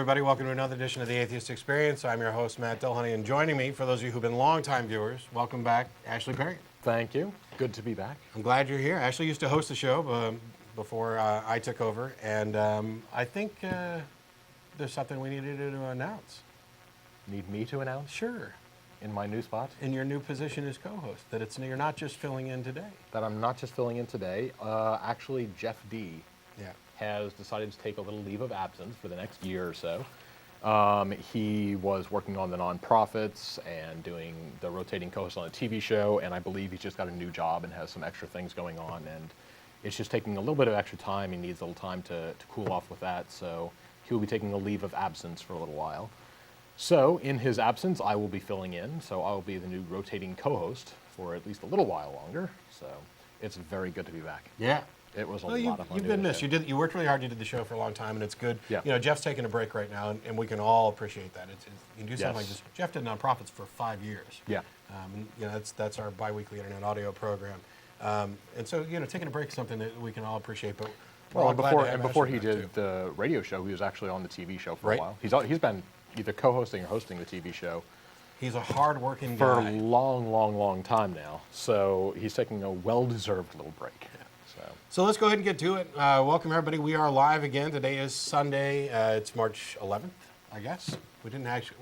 everybody. Welcome to another edition of the Atheist Experience. I'm your host, Matt Dillahunty, and joining me, for those of you who've been longtime viewers, welcome back, Ashley Perrien. Thank you. Good to be back. I'm glad you're here. Ashley used to host the show before I took over, and I think there's something we needed to announce. Need me to announce? Sure. In my new spot? In your new position as co-host, that you're not just filling in today. That I'm not just filling in today. Actually, Jeff D. has decided to take a little leave of absence for the next year or so. He was working on the nonprofits and doing the rotating co-host on a TV show, and I believe he's just got a new job and has some extra things going on, and it's just taking a little bit of extra time. He needs a little time to cool off with that, so he will be taking a leave of absence for a little while. So in his absence, I will be filling in, so I will be the new rotating co-host for at least a little while longer, so it's very good to be back. Yeah. It was a lot of fun. You've been missed. You worked really hard. You did the show for a long time, and it's good. Yeah. You know, Jeff's taking a break right now, and we can all appreciate that. You can do something like this. Jeff did nonprofits for 5 years. Yeah. And, you know, that's our biweekly internet audio program. And so, you know, taking a break is something that we can all appreciate. But before he did the radio show, he was actually on the TV show for a while. He's been either co-hosting or hosting the TV show. He's a hard-working guy. For a long time now. So he's taking a well-deserved little break. Yeah. So let's go ahead and get to it. Welcome, everybody. We are live again. Today is Sunday. It's March 11th, I guess. We didn't actually...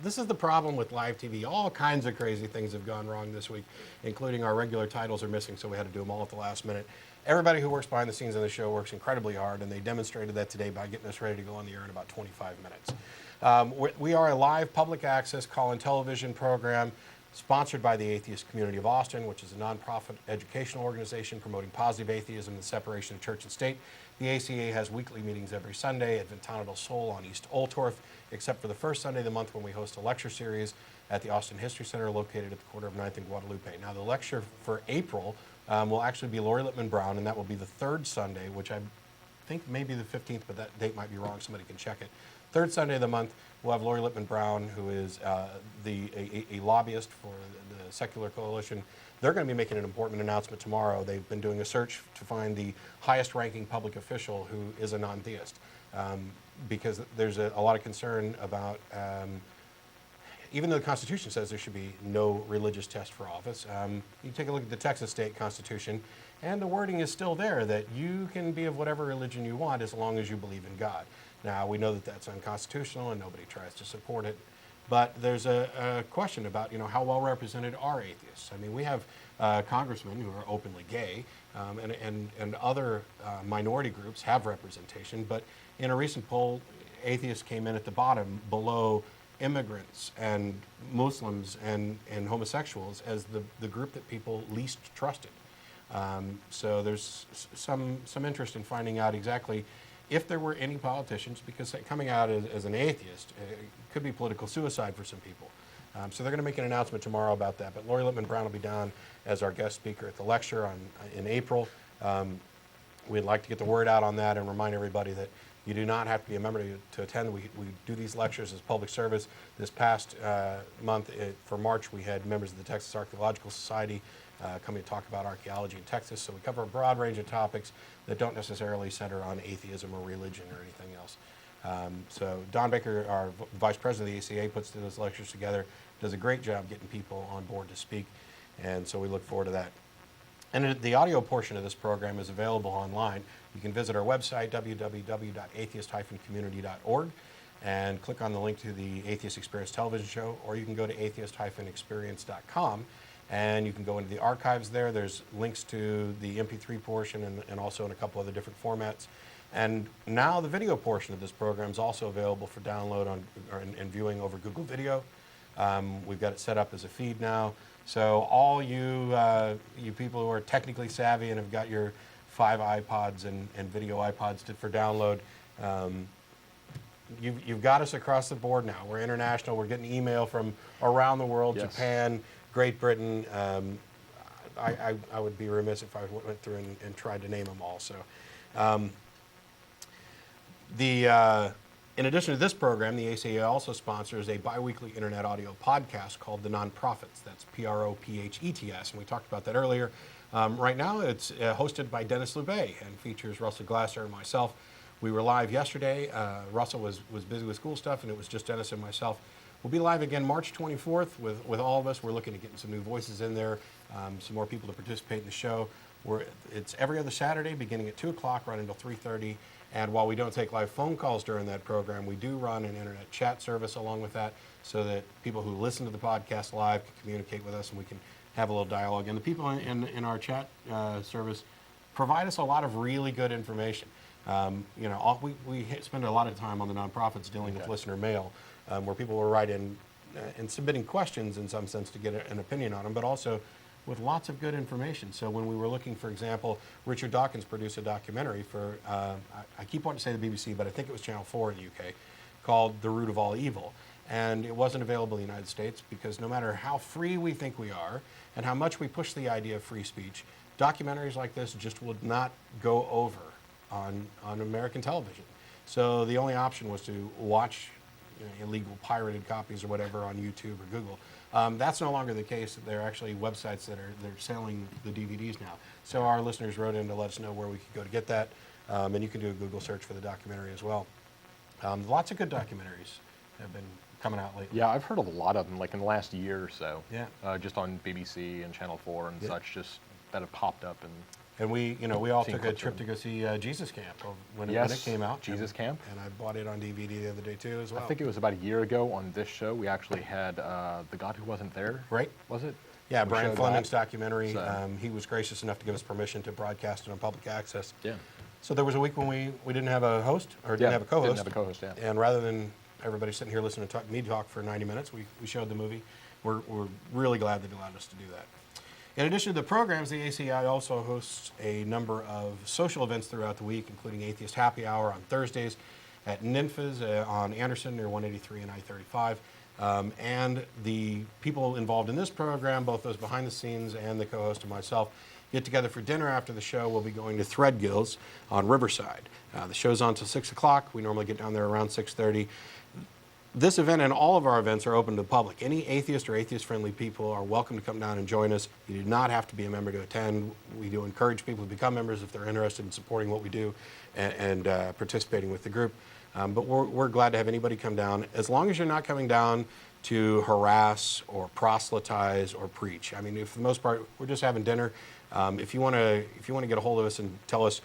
this is the problem with live TV. All kinds of crazy things have gone wrong this week, including our regular titles are missing, so we had to do them all at the last minute. Everybody who works behind the scenes on the show works incredibly hard, and they demonstrated that today by getting us ready to go on the air in about 25 minutes. We are a live public access call-in television program sponsored by the Atheist Community of Austin, which is a nonprofit educational organization promoting positive atheism and separation of church and state. The ACA has weekly meetings every Sunday at Ventana del Sol on East Oltorf, except for the first Sunday of the month when we host a lecture series at the Austin History Center located at the corner of 9th and Guadalupe. Now, the lecture for April will actually be Lori Lippman Brown, and that will be the third Sunday, which I think may be the 15th, but that date might be wrong. Somebody can check it. Third Sunday of the month, we'll have Lori Lippman Brown, who is a lobbyist for the Secular Coalition. They're going to be making an important announcement tomorrow. They've been doing a search to find the highest-ranking public official who is a non-theist, because there's a lot of concern about, even though the Constitution says there should be no religious test for office, you take a look at the Texas state Constitution, and the wording is still there that you can be of whatever religion you want as long as you believe in God. Now, we know that that's unconstitutional and nobody tries to support it, but there's a question about, you know, how well represented are atheists? I mean, we have congressmen who are openly gay, and other minority groups have representation, but in a recent poll, atheists came in at the bottom, below immigrants and Muslims and homosexuals as the group that people least trusted. So there's some interest in finding out exactly if there were any politicians, because coming out as an atheist could be political suicide for some people. So they're going to make an announcement tomorrow about that. But Lori Lippman Brown will be down as our guest speaker at the lecture in April. We'd like to get the word out on that and remind everybody that you do not have to be a member to attend. We do these lectures as public service. This past month, for March, we had members of the Texas Archaeological Society coming to talk about archaeology in Texas. So we cover a broad range of topics that don't necessarily center on atheism or religion or anything else. So Don Baker, our vice president of the ACA, puts those lectures together, does a great job getting people on board to speak, and so we look forward to that. And the audio portion of this program is available online. You can visit our website, www.atheist-community.org, and click on the link to the Atheist Experience television show, or you can go to atheist-experience.com, and you can go into the archives there. There's links to the MP3 portion and also in a couple other different formats. And now the video portion of this program is also available for download and viewing over Google Video. We've got it set up as a feed now. So all you people who are technically savvy and have got your 5 iPods and video iPods for download, you've got us across the board now. We're international. We're getting email from around the world, yes. Japan, Great Britain. I would be remiss if I went through and tried to name them all. So, in addition to this program, the ACA also sponsors a biweekly internet audio podcast called The Nonprofits. That's Prophets, and we talked about that earlier. Right now, it's hosted by Dennis Loubet and features Russell Glasser and myself. We were live yesterday. Russell was busy with school stuff, and it was just Dennis and myself. We'll be live again March 24th with all of us. We're looking at getting some new voices in there, some more people to participate in the show. It's every other Saturday, beginning at 2 o'clock, running until 3:30. And while we don't take live phone calls during that program, we do run an internet chat service along with that, so that people who listen to the podcast live can communicate with us, and we can have a little dialogue. And the people in our chat service provide us a lot of really good information. We spend a lot of time on the nonprofits dealing with listener mail, where people will write in and submitting questions in some sense to get an opinion on them, but also with lots of good information. So when we were looking, for example, Richard Dawkins produced a documentary for, I keep wanting to say the BBC, but I think it was Channel 4 in the UK, called The Root of All Evil. And it wasn't available in the United States because no matter how free we think we are and how much we push the idea of free speech, documentaries like this just would not go over on American television. So the only option was to watch illegal pirated copies or whatever on YouTube or Google. That's no longer the case. There are actually websites they're selling the DVDs now. So our listeners wrote in to let us know where we could go to get that. And you can do a Google search for the documentary as well. Lots of good documentaries have been coming out lately. Yeah, I've heard of a lot of them, like in the last year or so. Yeah. Just on BBC and Channel 4 and such, just that have popped up. And we all took a trip to go see Jesus Camp when it came out. Jesus Camp. And I bought it on DVD the other day too as well. I think it was about a year ago on this show. We actually had The God Who Wasn't There. Right. Was it? Yeah, We Brian showed Fleming's that. documentary. So- He was gracious enough to give us permission to broadcast it on public access. Yeah. So there was a week when we didn't have a host or didn't have a co-host. Didn't have a co-host, yeah. And rather than everybody sitting here listening to me talk for 90 minutes, we showed the movie. We're really glad they allowed us to do that. In addition to the programs, the ACI also hosts a number of social events throughout the week, including Atheist Happy Hour on Thursdays at Ninfa's on Anderson near 183 and I-35. And the people involved in this program, both those behind the scenes and the co-host and myself, get together for dinner after the show. We'll be going to Threadgill's on Riverside. The show's on till 6 o'clock. We normally get down there around 6:30. This event and all of our events are open to the public. Any atheist or atheist-friendly people are welcome to come down and join us. You do not have to be a member to attend. We do encourage people to become members if they're interested in supporting what we do and participating with the group. But we're glad to have anybody come down, as long as you're not coming down to harass or proselytize or preach. I mean, for the most part, we're just having dinner. If you want to get a hold of us and tell us,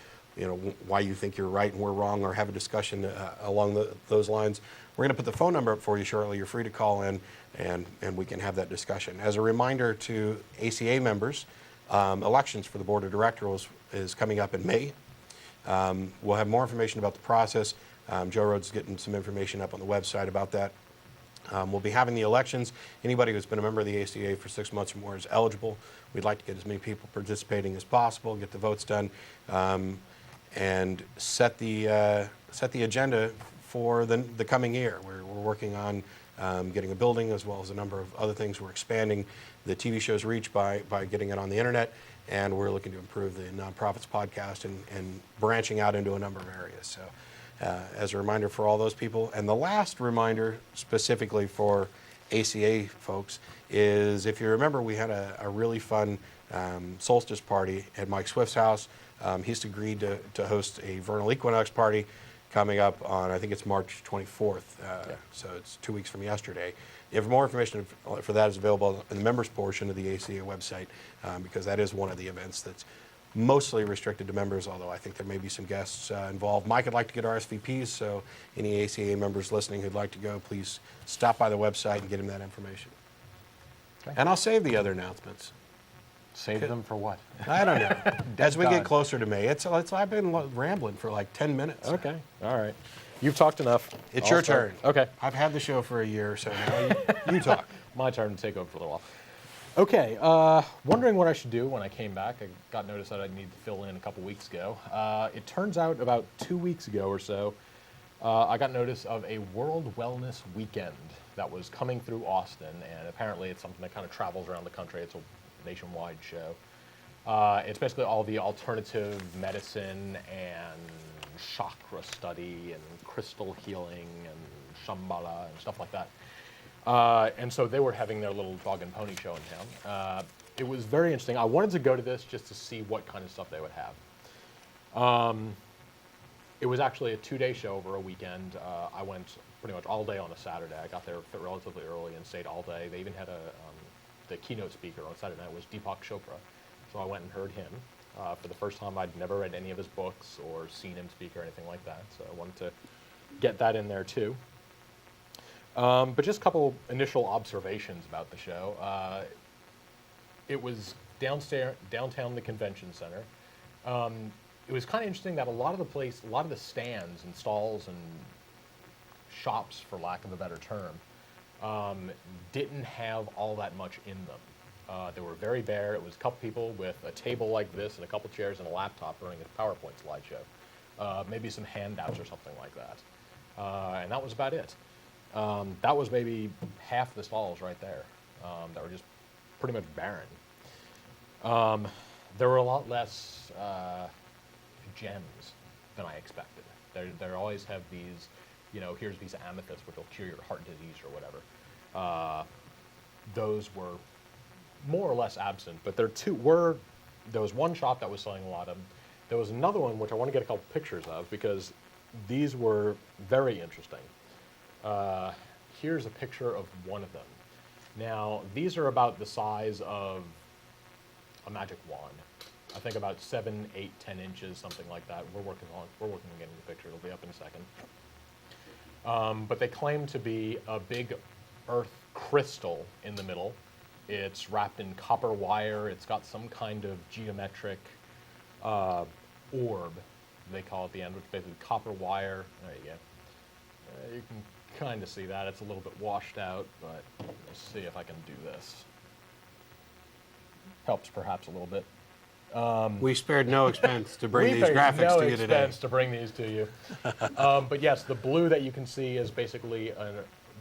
why you think you're right and we're wrong, or have a discussion along those lines, we're going to put the phone number up for you shortly. You're free to call in, and we can have that discussion. As a reminder to ACA members, elections for the board of directors is coming up in May. We'll have more information about the process. Joe Rhodes is getting some information up on the website about that. We'll be having the elections. Anybody who's been a member of the ACA for 6 months or more is eligible. We'd like to get as many people participating as possible, get the votes done, and set the agenda for the coming year. We're working on getting a building as well as a number of other things. We're expanding the TV show's reach by getting it on the internet, and we're looking to improve the Nonprofits podcast and branching out into a number of areas. So as a reminder for all those people. And the last reminder specifically for ACA folks is, if you remember, we had a really fun solstice party at Mike Swift's house. He's agreed to host a vernal equinox party coming up on, I think it's March 24th, so it's 2 weeks from yesterday. If more information for that is available in the members portion of the ACA website, because that is one of the events that's mostly restricted to members, although I think there may be some guests involved. Mike would like to get RSVPs, so any ACA members listening who'd like to go, please stop by the website and get him that information. Okay. And I'll save the other announcements. Save them for what? I don't know. As we get closer to May, I've been rambling for like 10 minutes. Okay, all right. You've talked enough. It's your turn. Okay. I've had the show for a year, so now you talk. My turn to take over for a little while. Okay, wondering what I should do when I came back. I got notice that I needed to fill in a couple weeks ago. It turns out about 2 weeks ago or so, I got notice of a World Wellness Weekend that was coming through Austin, and apparently it's something that kind of travels around the country. It's a nationwide show. It's basically all the alternative medicine and chakra study and crystal healing and Shambhala and stuff like that. And so they were having their little dog and pony show in town. It was very interesting. I wanted to go to this just to see what kind of stuff they would have. It was actually a 2-day show over a weekend. I went pretty much all day on a Saturday. I got there relatively early and stayed all day. They even had the keynote speaker on Saturday night was Deepak Chopra. So I went and heard him. For the first time, I'd never read any of his books or seen him speak or anything like that. So I wanted to get that in there too. But just a couple initial observations about the show. It was downtown the convention center. It was kind of interesting that a lot of the stands and stalls and shops, for lack of a better term, didn't have all that much in them. They were very bare. It was a couple people with a table like this and a couple chairs and a laptop running a PowerPoint slideshow. Maybe some handouts or something like that. And that was about it. That was maybe half the stalls right there that were just pretty much barren. There were a lot less gems than I expected. They always have these, here's these amethysts which will cure your heart disease or whatever. Those were more or less absent, but there was one shop that was selling a lot of them. There was another one which I want to get a couple pictures of because these were very interesting. Here's a picture of one of them. Now, these are about the size of a magic wand. I think about 7, 8, 10 inches, something like that. We're working on getting the picture. It'll be up in a second. But they claim to be a big earth crystal in the middle. It's wrapped in copper wire. It's got some kind of geometric orb, they call it at the end, which is basically copper wire. There you go. You can kind of see that. It's a little bit washed out, but let's see if I can do this. Helps perhaps a little bit. We spared no expense to bring these graphics to you today. No expense to bring these to you. But yes, the blue that you can see is basically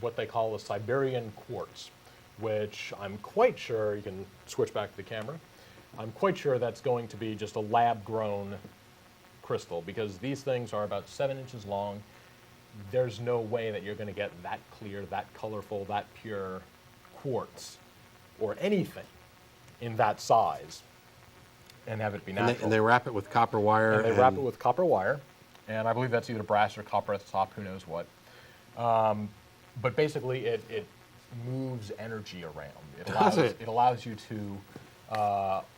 what they call a Siberian quartz, which I'm quite sure, you can switch back to the camera, I'm quite sure that's going to be just a lab-grown crystal because these things are about 7 inches long. There's no way that you're going to get that clear, that colorful, that pure quartz or anything in that size and have it be natural. And they wrap it with copper wire. And they wrap it with copper wire, and I believe that's either brass or copper at the top, who knows what. But basically, it moves energy around. It allows you to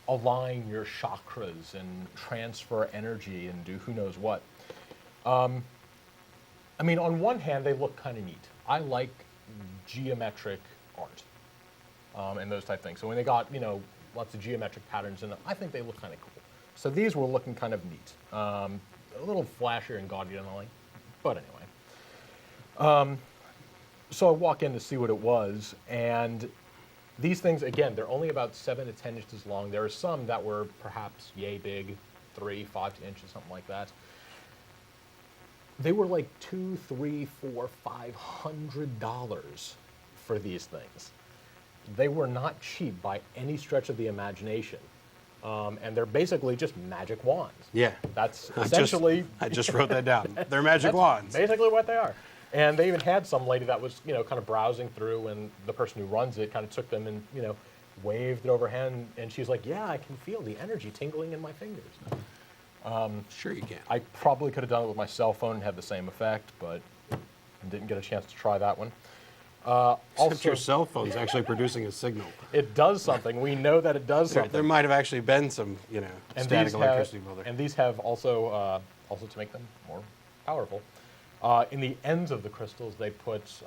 align your chakras and transfer energy and do who knows what. I mean, on one hand, they look kind of neat. I like geometric art and those type things. So when they got, lots of geometric patterns in them, I think they look kind of cool. So these were looking kind of neat. A little flashier and gaudier than I like, but anyway. So I walk in to see what it was, and these things, again, they're only about 7 to 10 inches long. There are some that were perhaps yay big, 3, 5 inches, something like that. They were like $200, $300, $400, $500 for these things. They were not cheap by any stretch of the imagination. And they're basically just magic wands. Yeah. That's essentially... I just wrote that down. They're magic wands. Basically what they are. And they even had some lady that was, kind of browsing through, and the person who runs it kind of took them and, waved it overhand, and she's like, yeah, I can feel the energy tingling in my fingers. Sure you can. I probably could have done it with my cell phone and had the same effect, but didn't get a chance to try that one. Except your cell phone's actually producing a signal. It does something. We know that it does something. There might have actually been some, static electricity builder. And these have also to make them more powerful. In the ends of the crystals, they put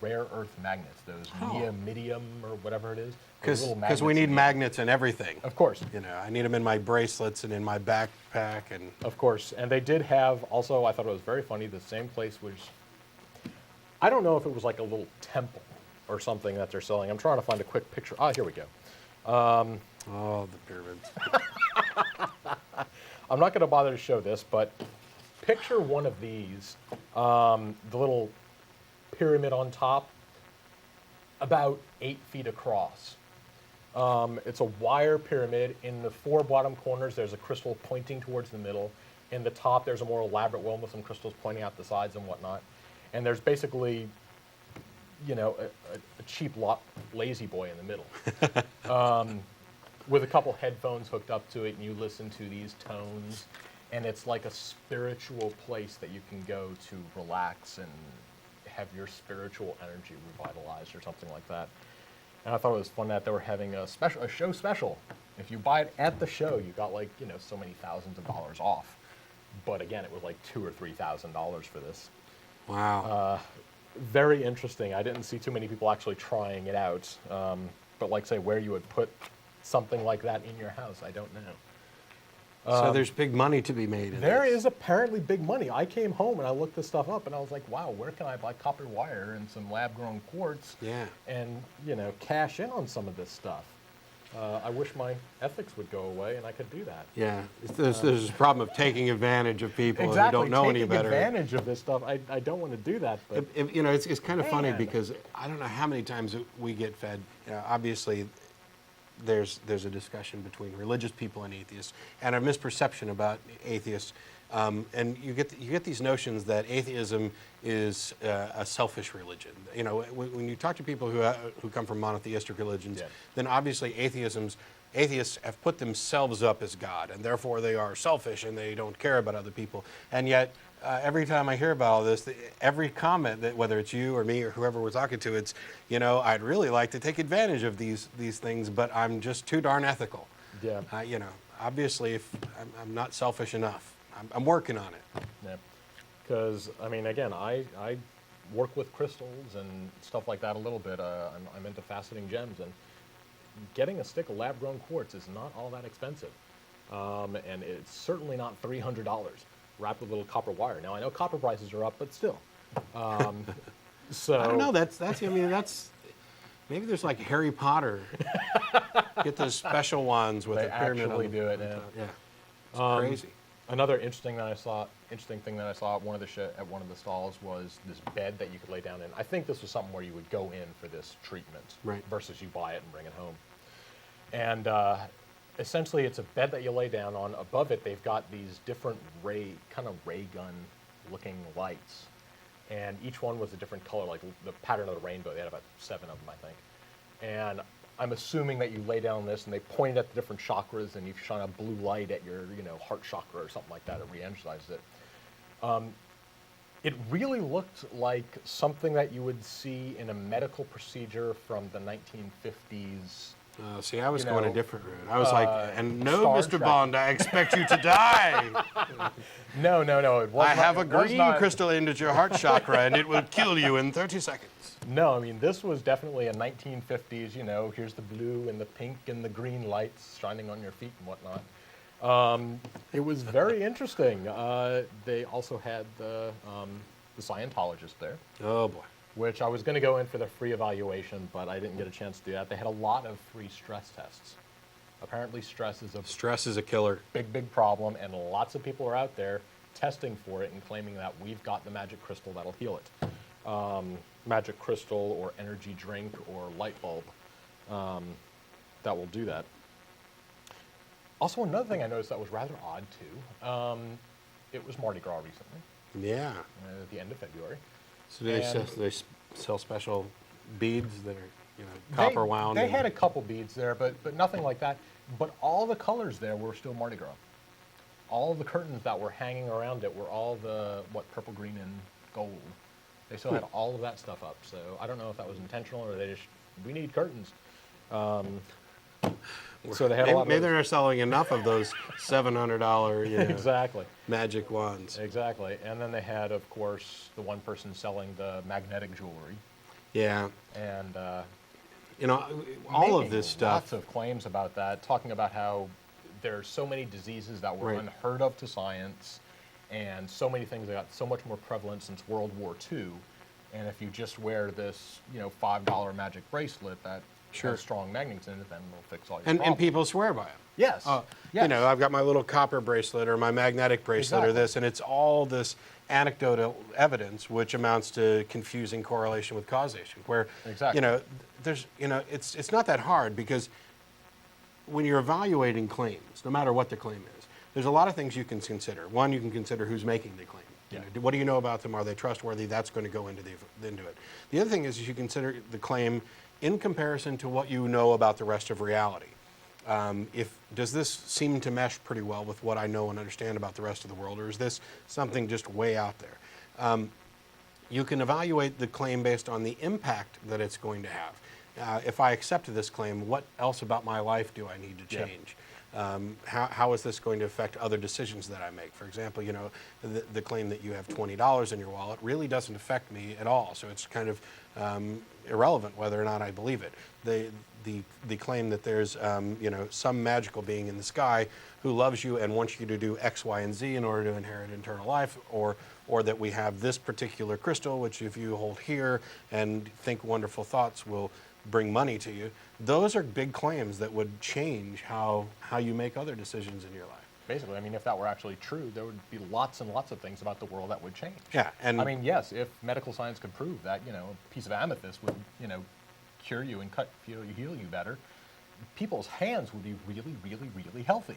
rare earth magnets, those neodymium or whatever it is. Because we need magnets in everything. Of course. I need them in my bracelets and in my backpack. And of course. And they did have also, I thought it was very funny, the same place which, I don't know if it was like a little temple or something that they're selling. I'm trying to find a quick picture. Here we go. The pyramids. I'm not going to bother to show this, but picture one of these, the little pyramid on top, about 8 feet across. It's a wire pyramid. In the 4 bottom corners, there's a crystal pointing towards the middle. In the top, there's a more elaborate one with some crystals pointing out the sides and whatnot. And there's basically, a cheap lazy boy in the middle. With a couple headphones hooked up to it, and you listen to these tones. And it's like a spiritual place that you can go to relax and have your spiritual energy revitalized or something like that. And I thought it was fun that they were having a show special. If you buy it at the show, you got like, so many thousands of dollars off. But again, it was like $2,000 or $3,000 for this. Wow. Very interesting. I didn't see too many people actually trying it out. But like, say, where you would put something like that in your house, I don't know. So there's big money to be made in There this. is apparently big money. I came home and I looked this stuff up and I was like, wow, where can I buy copper wire and some lab-grown quartz and, cash in on some of this stuff? I wish my ethics would go away and I could do that. Yeah, there's this problem of taking advantage of people who don't know any better. Taking advantage of this stuff. I don't want to do that. But it's kind of funny because I don't know how many times we get fed. Obviously, there's a discussion between religious people and atheists, and a misperception about atheists. And you get these notions that atheism is a selfish religion. When you talk to people who come from monotheistic religions, then obviously atheists have put themselves up as God, and therefore they are selfish and they don't care about other people. And yet, every time I hear about all this, every comment that whether it's you or me or whoever we're talking to, it's I'd really like to take advantage of these things, but I'm just too darn ethical. Yeah. Obviously, if I'm not selfish enough. I'm working on it. Yeah. Because, again, I work with crystals and stuff like that a little bit. I'm into faceting gems, and getting a stick of lab-grown quartz is not all that expensive. And it's certainly not $300 wrapped with a little copper wire. Now, I know copper prices are up, but still. So I don't know. That's maybe there's like Harry Potter. Get those special ones with they the pyramid actually on do it. Yeah. It's crazy. Another interesting thing that I saw at one of the stalls was this bed that you could lay down in. I think this was something where you would go in for this treatment, right, versus you buy it and bring it home. And essentially, it's a bed that you lay down on. Above it, they've got these different ray gun-looking lights, and each one was a different color, like the pattern of the rainbow. They had about 7 of them, I think. And I'm assuming that you lay down this and they point at the different chakras and you shine a blue light at your, heart chakra or something like that. It re-energizes it. It really looked like something that you would see in a medical procedure from the 1950s. See, I was going a different route. I was like, and no, Star Mr. Trek. Bond, I expect you to die. No. It was I have a it was green not- crystal into your heart chakra, and it will kill you in 30 seconds. No, this was definitely a 1950s, here's the blue and the pink and the green lights shining on your feet and whatnot. It was very interesting. They also had the Scientologist there. Oh, boy. Which I was going to go in for the free evaluation, but I didn't get a chance to do that. They had a lot of free stress tests. Apparently stress is a killer. big problem, and lots of people are out there testing for it and claiming that we've got the magic crystal that'll heal it. Magic crystal or energy drink or light bulb that will do that. Also, another thing I noticed that was rather odd too, it was Mardi Gras recently. Yeah. At the end of February. So they sell special beads that are copper wound. They had a couple beads there, but nothing like that. But all the colors there were still Mardi Gras. All the curtains that were hanging around it were all the purple, green, and gold. They still had all of that stuff up. So I don't know if that was intentional or we need curtains. So they had a lot. Maybe they're not selling enough of those $700 exactly magic wands. Exactly. And then they had, of course, the one person selling the magnetic jewelry. Yeah. And all of this stuff. Lots of claims about that, talking about how there's so many diseases that were unheard of to science, and so many things that got so much more prevalent since World War II. And if you just wear this, $5 magic bracelet that has strong magnets in it, then it'll fix all your problems. And people swear by it. Yes. Yes. I've got my little copper bracelet or my magnetic bracelet or this, and it's all this anecdotal evidence, which amounts to confusing correlation with causation. Where there's it's not that hard, because when you're evaluating claims, no matter what the claim is, there's a lot of things you can consider. One, you can consider who's making the claim. What do you know about them? Are they trustworthy? That's going to go into it. The other thing is you consider the claim in comparison to what you know about the rest of reality. Does this seem to mesh pretty well with what I know and understand about the rest of the world, or is this something just way out there? You can evaluate the claim based on the impact that it's going to have. If I accept this claim, what else about my life do I need to change? How is this going to affect other decisions that I make? For example, the claim that you have $20 in your wallet really doesn't affect me at all, so it's kind of irrelevant whether or not I believe it. The claim that there's some magical being in the sky who loves you and wants you to do X, Y, and Z in order to inherit eternal life, or that we have this particular crystal, which if you hold here and think wonderful thoughts will bring money to you. Those are big claims that would change how you make other decisions in your life. Basically, I mean, if that were actually true, there would be lots and lots of things about the world that would change. Yeah, and I mean, yes, if medical science could prove that, a piece of amethyst would, cure you and heal you better, people's hands would be really, really, really healthy.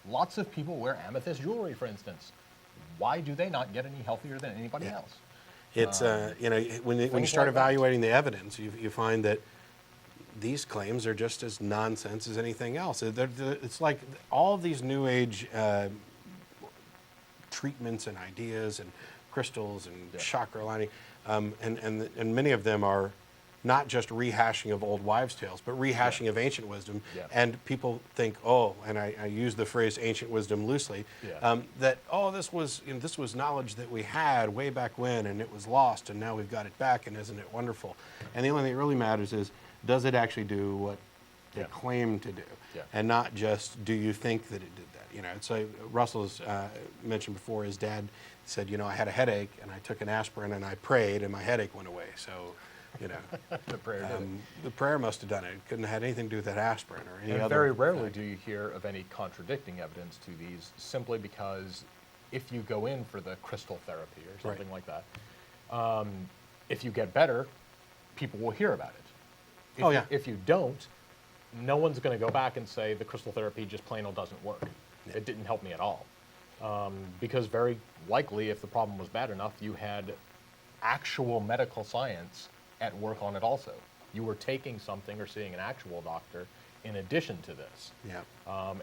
Lots of people wear amethyst jewelry, for instance. Why do they not get any healthier than anybody else? It's when you start evaluating the evidence, you find that these claims are just as nonsense as anything else. It's like all of these New Age treatments and ideas and crystals and chakra aligning, and many of them are not just rehashing of old wives' tales, but rehashing of ancient wisdom. Yeah. And people think, and I use the phrase ancient wisdom loosely, that this was knowledge that we had way back when, and it was lost, and now we've got it back, and isn't it wonderful? And the only thing that really matters is, does it actually do what they claim to do? Yeah. And not just, do you think that it did that? It's like Russell's mentioned before, his dad said, I had a headache, and I took an aspirin, and I prayed, and my headache went away. So, the prayer did it. the prayer must have done it. It couldn't have had anything to do with that aspirin or any and other. Very rarely do you hear of any contradicting evidence to these, simply because if you go in for the crystal therapy or something like that, if you get better, people will hear about it. If you don't, no one's going to go back and say the crystal therapy just plain old doesn't work. It didn't help me at all. Because very likely, if the problem was bad enough, you had actual medical science at work on it also. You were taking something or seeing an actual doctor in addition to this. Yeah.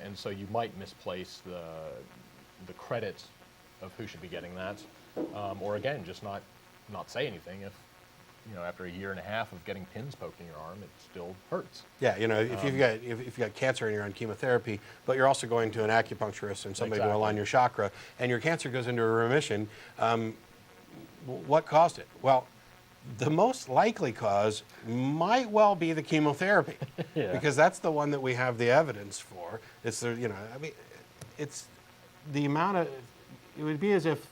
And so you might misplace the credit of who should be getting that, or again, just not say anything if, after a year and a half of getting pins poked in your arm, it still hurts. Yeah, if you've got cancer and you're on chemotherapy, but you're also going to an acupuncturist and somebody to align your chakra, and your cancer goes into a remission, what caused it? Well, the most likely cause might well be the chemotherapy, because that's the one that we have the evidence for. It's it's the amount of. It would be as if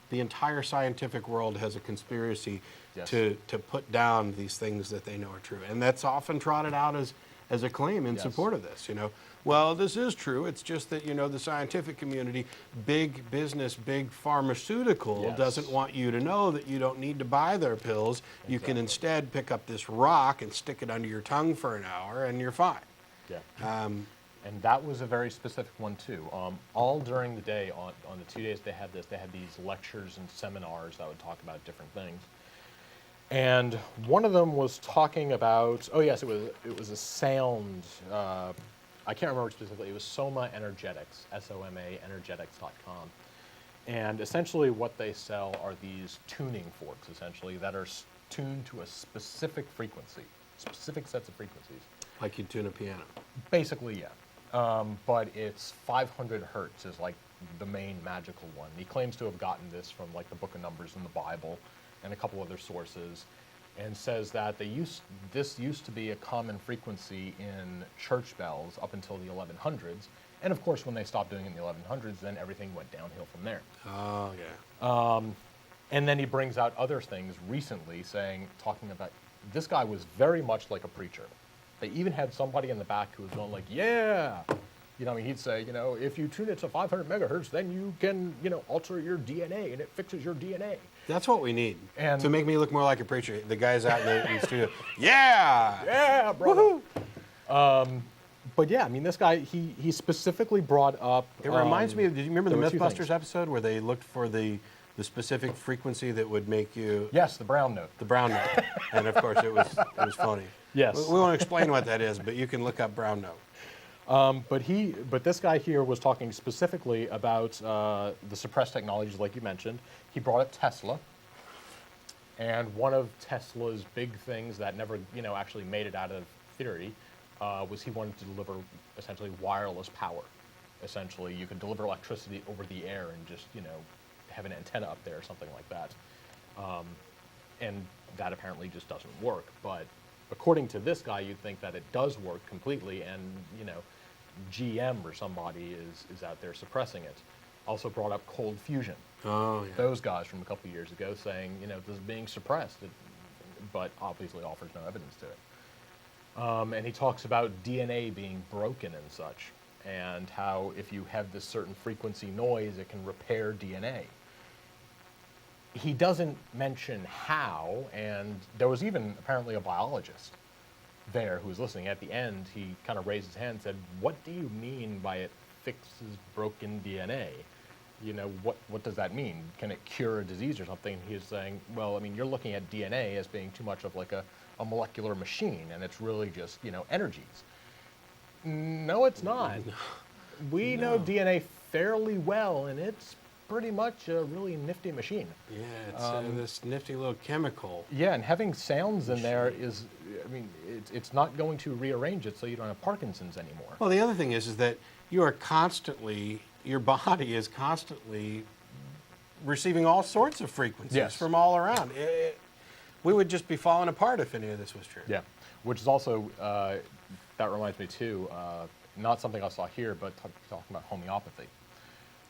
the entire scientific world has a conspiracy to put down these things that they know are true, and that's often trotted out as a claim in support of this. Well, this is true. It's just that the scientific community, big business, big pharmaceutical, doesn't want you to know that you don't need to buy their pills. You can instead pick up this rock and stick it under your tongue for an hour, and you're fine. Yeah. And that was a very specific one too. All during the day, on the 2 days they had these lectures and seminars that would talk about different things. And one of them was talking about, it was a sound, I can't remember specifically, it was Soma Energetics, S-O-M-A, energetics.com. And essentially what they sell are these tuning forks, essentially, that are tuned to a specific frequency, specific sets of frequencies. Like you tune a piano. Basically, yeah. But it's 500 hertz is like the main magical one. He claims to have gotten this from like the Book of Numbers in the Bible and a couple other sources, and says that this used to be a common frequency in church bells up until the 1100s. And of course, when they stopped doing it in the 1100s, then everything went downhill from there. Oh, yeah. And then he brings out other things recently, talking about, this guy was very much like a preacher. They even had somebody in the back who was going like, he'd say, if you tune it to 500 megahertz, then you can, alter your DNA, and it fixes your DNA. That's what we need. And to make me look more like a preacher. The guys out in the studio, yeah, brother. But yeah, I mean, this guy, he specifically brought up. It reminds me of. Did you remember the Mythbusters things. episode where they looked for the specific frequency that would make you? Yes, the brown note. The brown note, and of course it was phony. Yes. We won't explain what that is, but you can look up brown note. But this guy here was talking specifically about the suppressed technologies, like you mentioned. He brought up Tesla, and one of Tesla's big things that never, actually made it out of theory was he wanted to deliver essentially wireless power. Essentially, you could deliver electricity over the air and just, have an antenna up there or something like that. And that apparently just doesn't work. But according to this guy, you'd think that it does work completely, and GM or somebody is out there suppressing it. Also brought up cold fusion. Oh, yeah. Those guys from a couple of years ago saying, this is being suppressed, but obviously offers no evidence to it. And he talks about DNA being broken and such, and how if you have this certain frequency noise, it can repair DNA. He doesn't mention how, and there was even apparently a biologist there who was listening. At the end, he kind of raised his hand and said, "What do you mean by it fixes broken DNA? What does that mean? Can it cure a disease or something?" And he was saying, well, you're looking at DNA as being too much of like a molecular machine, and it's really just, energies. No, it's not. We know DNA fairly well, and it's pretty much a really nifty machine. Yeah, it's this nifty little chemical. Yeah, and having sounds in there is, it's not going to rearrange it so you don't have Parkinson's anymore. Well, the other thing is that you are constantly, your body is constantly receiving all sorts of frequencies from all around. We would just be falling apart if any of this was true. Yeah, which is also, that reminds me too, not something I saw here, but talking about homeopathy,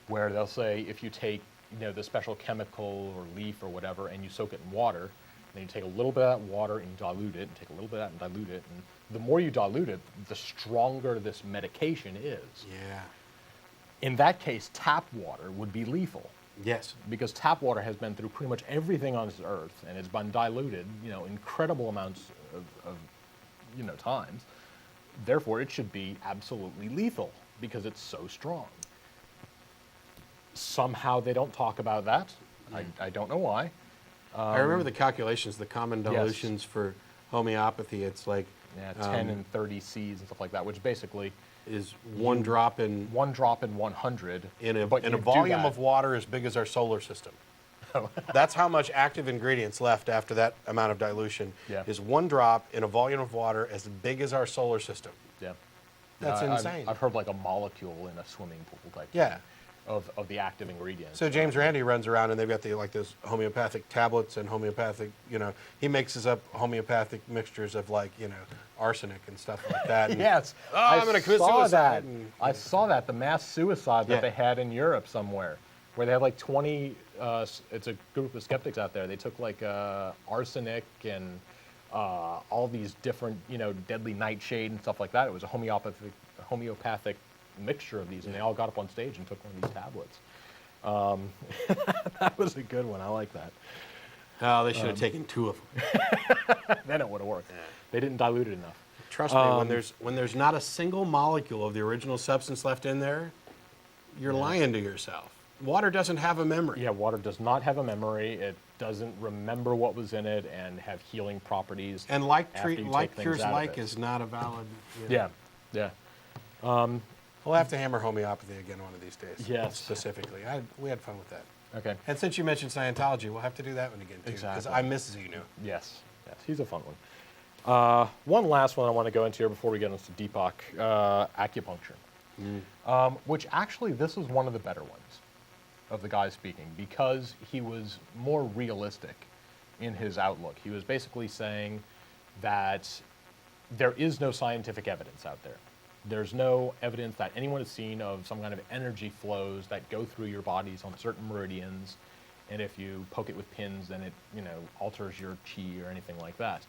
where they'll say if you take, the special chemical or leaf or whatever, and you soak it in water, then you take a little bit of that water and you dilute it, and take a little bit of that and dilute it, and the more you dilute it, the stronger this medication is. Yeah. In that case, tap water would be lethal. Yes. Because tap water has been through pretty much everything on this earth, and it's been diluted, incredible amounts of times. Therefore, it should be absolutely lethal because it's so strong. Somehow they don't talk about that. I don't know why. I remember the calculations, the common dilutions for homeopathy. It's like 10 and 30 Cs and stuff like that, which basically is one drop in 100 in a volume of water as big as our solar system. That's how much active ingredients left after that amount of dilution. Yeah. Is one drop in a volume of water as big as our solar system. Yeah. That's insane. I've heard like a molecule in a swimming pool type Yeah. thing of the active ingredients. So James Randi runs around and they've got those homeopathic tablets and homeopathic, he mixes up homeopathic mixtures of arsenic and stuff like that. And, Yes. I'm going to commit suicide. I saw that, the mass suicide that they had in Europe somewhere, where they had like 20, it's a group of skeptics out there. They took like arsenic and all these different, deadly nightshade and stuff like that. It was a homeopathic mixture of these, and they all got up on stage and took one of these tablets. That was a good one. I like that. Oh, they should have taken 2 of them. Then it would have worked. They didn't dilute it enough. Trust me, when there's not a single molecule of the original substance left in there, you're lying to yourself. Water doesn't have a memory. Yeah, water does not have a memory. It doesn't remember what was in it and have healing properties. And like cures like is not a valid. Yeah. We'll have to hammer homeopathy again one of these days. Yes. Specifically. We had fun with that. Okay. And since you mentioned Scientology, we'll have to do that one again, too. Exactly. Because I miss Xenu. Yes, he's a fun one. One last one I want to go into here before we get into Deepak, acupuncture. Which actually, this is one of the better ones of the guy speaking, because he was more realistic in his outlook. He was basically saying that there is no scientific evidence out there. There's no evidence that anyone has seen of some kind of energy flows that go through your bodies on certain meridians, and if you poke it with pins, then it, alters your chi or anything like that.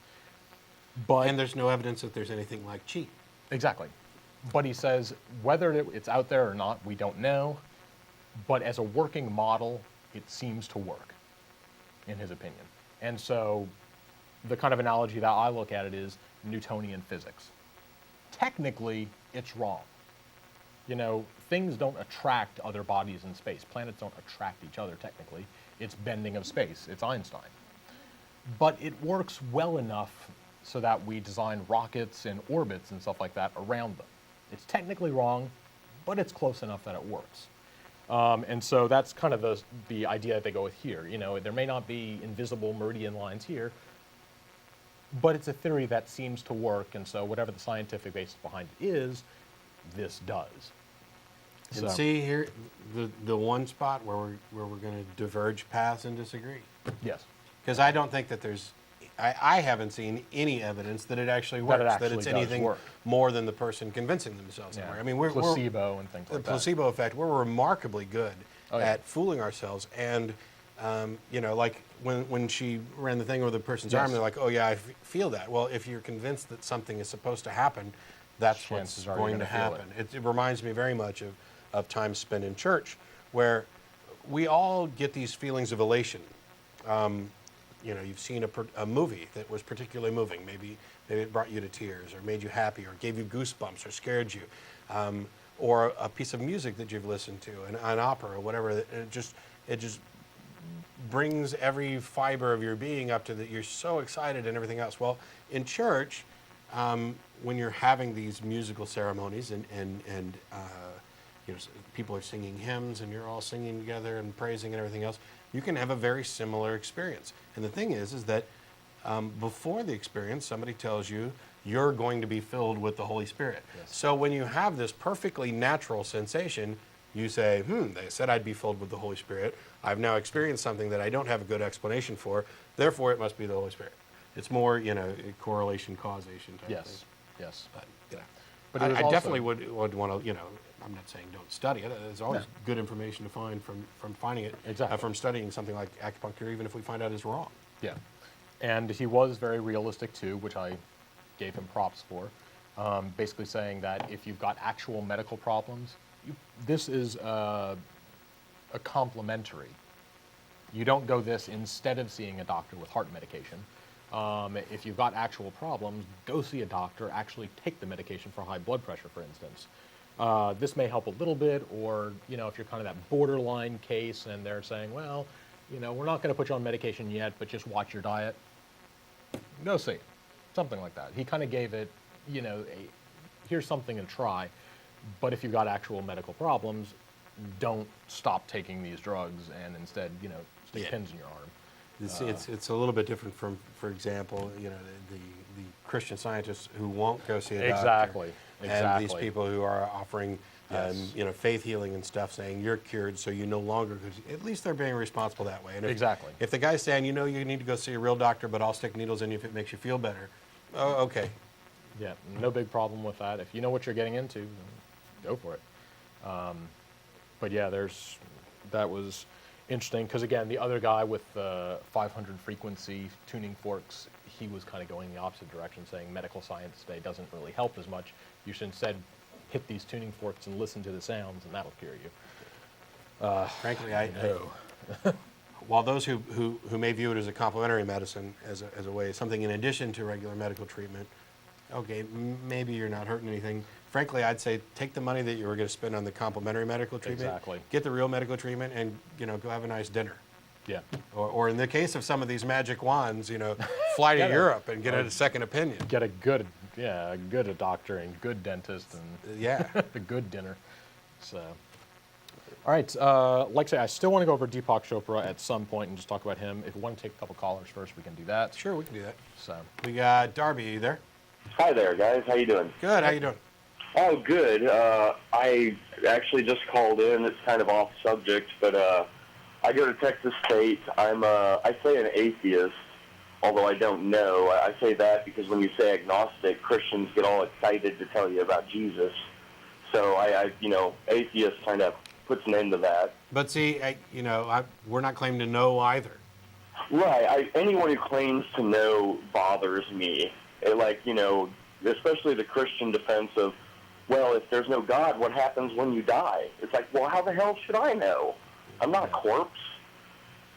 And there's no evidence that there's anything like chi. Exactly. But he says whether it's out there or not, we don't know. But as a working model, it seems to work, in his opinion. And so the kind of analogy that I look at it is Newtonian physics. Technically, it's wrong. Things don't attract other bodies in space. Planets don't attract each other, technically. It's bending of space. It's Einstein. But it works well enough so that we design rockets and orbits and stuff like that around them. It's technically wrong, but it's close enough that it works. And so that's kind of the idea that they go with here. You know, there may not be invisible meridian lines here, but it's a theory that seems to work, and so whatever the scientific basis behind it is, this does. And see here, the one spot where we're going to diverge paths and disagree. Yes. Because I don't think that I haven't seen any evidence that it actually works, that it's anything more than the person convincing themselves. Yeah. I mean, placebo and things like that. The placebo effect. We're remarkably good at fooling ourselves, and you know, like when she ran the thing over the person's arm, they're like, "Oh yeah, I feel that." Well, if you're convinced that something is supposed to happen, that's what's going to happen. It reminds me very much of time spent in church, where we all get these feelings of elation. You know, you've seen a movie that was particularly moving. Maybe it brought you to tears, or made you happy, or gave you goosebumps, or scared you, or a piece of music that you've listened to, an opera, or whatever. It just brings every fiber of your being up to that. You're so excited and everything else. Well, in church, when you're having these musical ceremonies and you know, people are singing hymns and you're all singing together and praising and everything else, you can have a very similar experience. And the thing is that before the experience, somebody tells you you're going to be filled with the Holy Spirit. Yes. So when you have this perfectly natural sensation, you say, they said I'd be filled with the Holy Spirit. I've now experienced something that I don't have a good explanation for, therefore it must be the Holy Spirit. It's more, you know, correlation, causation type thing. Yes. But, you know, but I definitely would want to, you know, I'm not saying don't study it. There's always No. good information to find from finding it, Exactly. from studying something like acupuncture, even if we find out it's wrong. Yeah. And he was very realistic too, which I gave him props for. Basically saying that if you've got actual medical problems, this is a complementary. You don't go this instead of seeing a doctor with heart medication. If you've got actual problems, go see a doctor, actually take the medication for high blood pressure, for instance. This may help a little bit, or, you know, if you're kind of that borderline case and they're saying, well, you know, we're not going to put you on medication yet, but just watch your diet, go see it. Something like that. He kind of gave it, you know, here's something to try, but if you've got actual medical problems, don't stop taking these drugs and instead, you know, stick pins in your arm. It's a little bit different from, for example, you know, the Christian scientists who won't go see a doctor. Exactly. And these people who are offering, you know, faith healing and stuff, saying you're cured, so you no longer, because at least they're being responsible that way. And if the guy's saying, you know, you need to go see a real doctor, but I'll stick needles in you if it makes you feel better, oh, okay. Yeah, no big problem with that. If you know what you're getting into, go for it. But yeah, that was interesting, because again, the other guy with the 500 frequency tuning forks, he was kind of going the opposite direction, saying medical science today doesn't really help as much. You should instead hit these tuning forks and listen to the sounds, and that'll cure you. Frankly, I while those who may view it as a complementary medicine, as a way, something in addition to regular medical treatment, okay, maybe you're not hurting anything. Frankly, I'd say take the money that you were going to spend on the complementary medical treatment, get the real medical treatment, and, you know, go have a nice dinner. Yeah. Or in the case of some of these magic wands, you know, fly to Europe and get a second opinion. Get a good doctor and good dentist and a good dinner. So, all right. Like I say, I still want to go over Deepak Chopra at some point and just talk about him. If we want to take a couple callers first, we can do that. Sure, we can do that. So we got Darby. Are you there? Hi there, guys. How you doing? Good. How you doing? Oh, good. I actually just called in. It's kind of off subject, but I go to Texas State. I say an atheist, although I don't know. I say that because when you say agnostic, Christians get all excited to tell you about Jesus. So you know, atheist kind of puts an end to that. But see, you know, we're not claiming to know either. Right. Anyone who claims to know bothers me. Like, you know, especially the Christian defense of, well, if there's no God, what happens when you die? It's like, well, how the hell should I know? I'm not a corpse.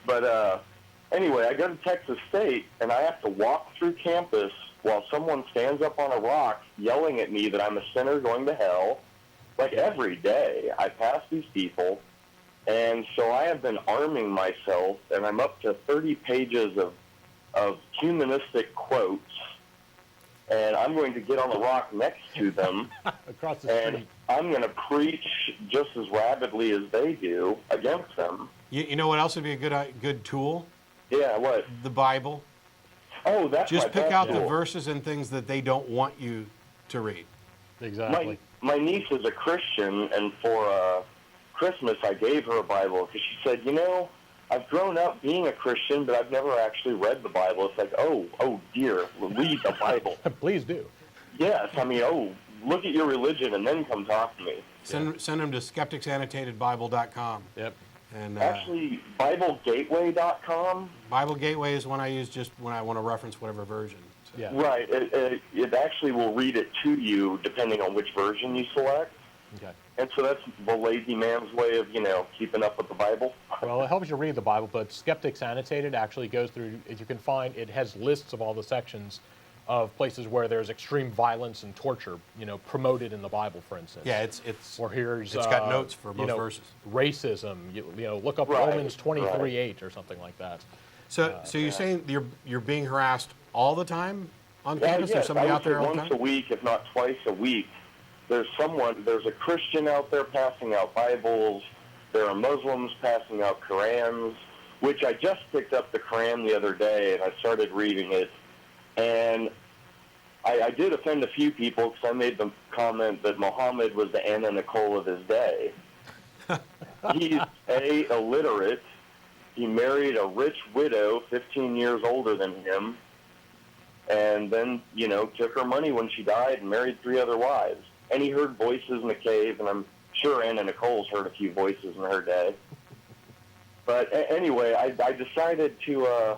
But anyway, I go to Texas State, and I have to walk through campus while someone stands up on a rock yelling at me that I'm a sinner going to hell. Like, every day I pass these people, and so I have been arming myself, and I'm up to 30 pages of humanistic quotes and I'm going to get on the rock next to them, Across the and street. I'm going to preach just as rabidly as they do against them. You know what else would be a good tool? Yeah, what? The Bible. Oh, that's Just my pick best out the tool. verses and things that they don't want you to read. Exactly. My niece is a Christian, and for Christmas I gave her a Bible because she said, I've grown up being a Christian, but I've never actually read the Bible. It's like, oh dear, read the Bible. Please do. Yes, I mean, look at your religion and then come talk to me. Send them to skepticsannotatedbible.com. Yep. And Actually, BibleGateway.com. Bible Gateway is one I use just when I want to reference whatever version. So. Yeah. Right. It actually will read it to you depending on which version you select. Okay. And so that's the lazy man's way of, keeping up with the Bible. Well, it helps you read the Bible, but Skeptics Annotated actually goes through, as you can find, it has lists of all the sections of places where there's extreme violence and torture, promoted in the Bible, for instance. Yeah, it's Or here's it's got notes for most verses. Racism. Look up Right, Romans 23:8 or something like that. So you're saying you're being harassed all the time on campus? Yes, There's somebody I would out there say all the once time? a week, if not twice a week. There's a Christian out there passing out Bibles. There are Muslims passing out Qurans, which I just picked up the Quran the other day, and I started reading it. And I did offend a few people because I made the comment that Muhammad was the Anna Nicole of his day. He's illiterate. He married a rich widow 15 years older than him, and then, took her money when she died and married 3 other wives. And he heard voices in the cave, and I'm sure Anna Nicole's heard a few voices in her day. But anyway, I decided to,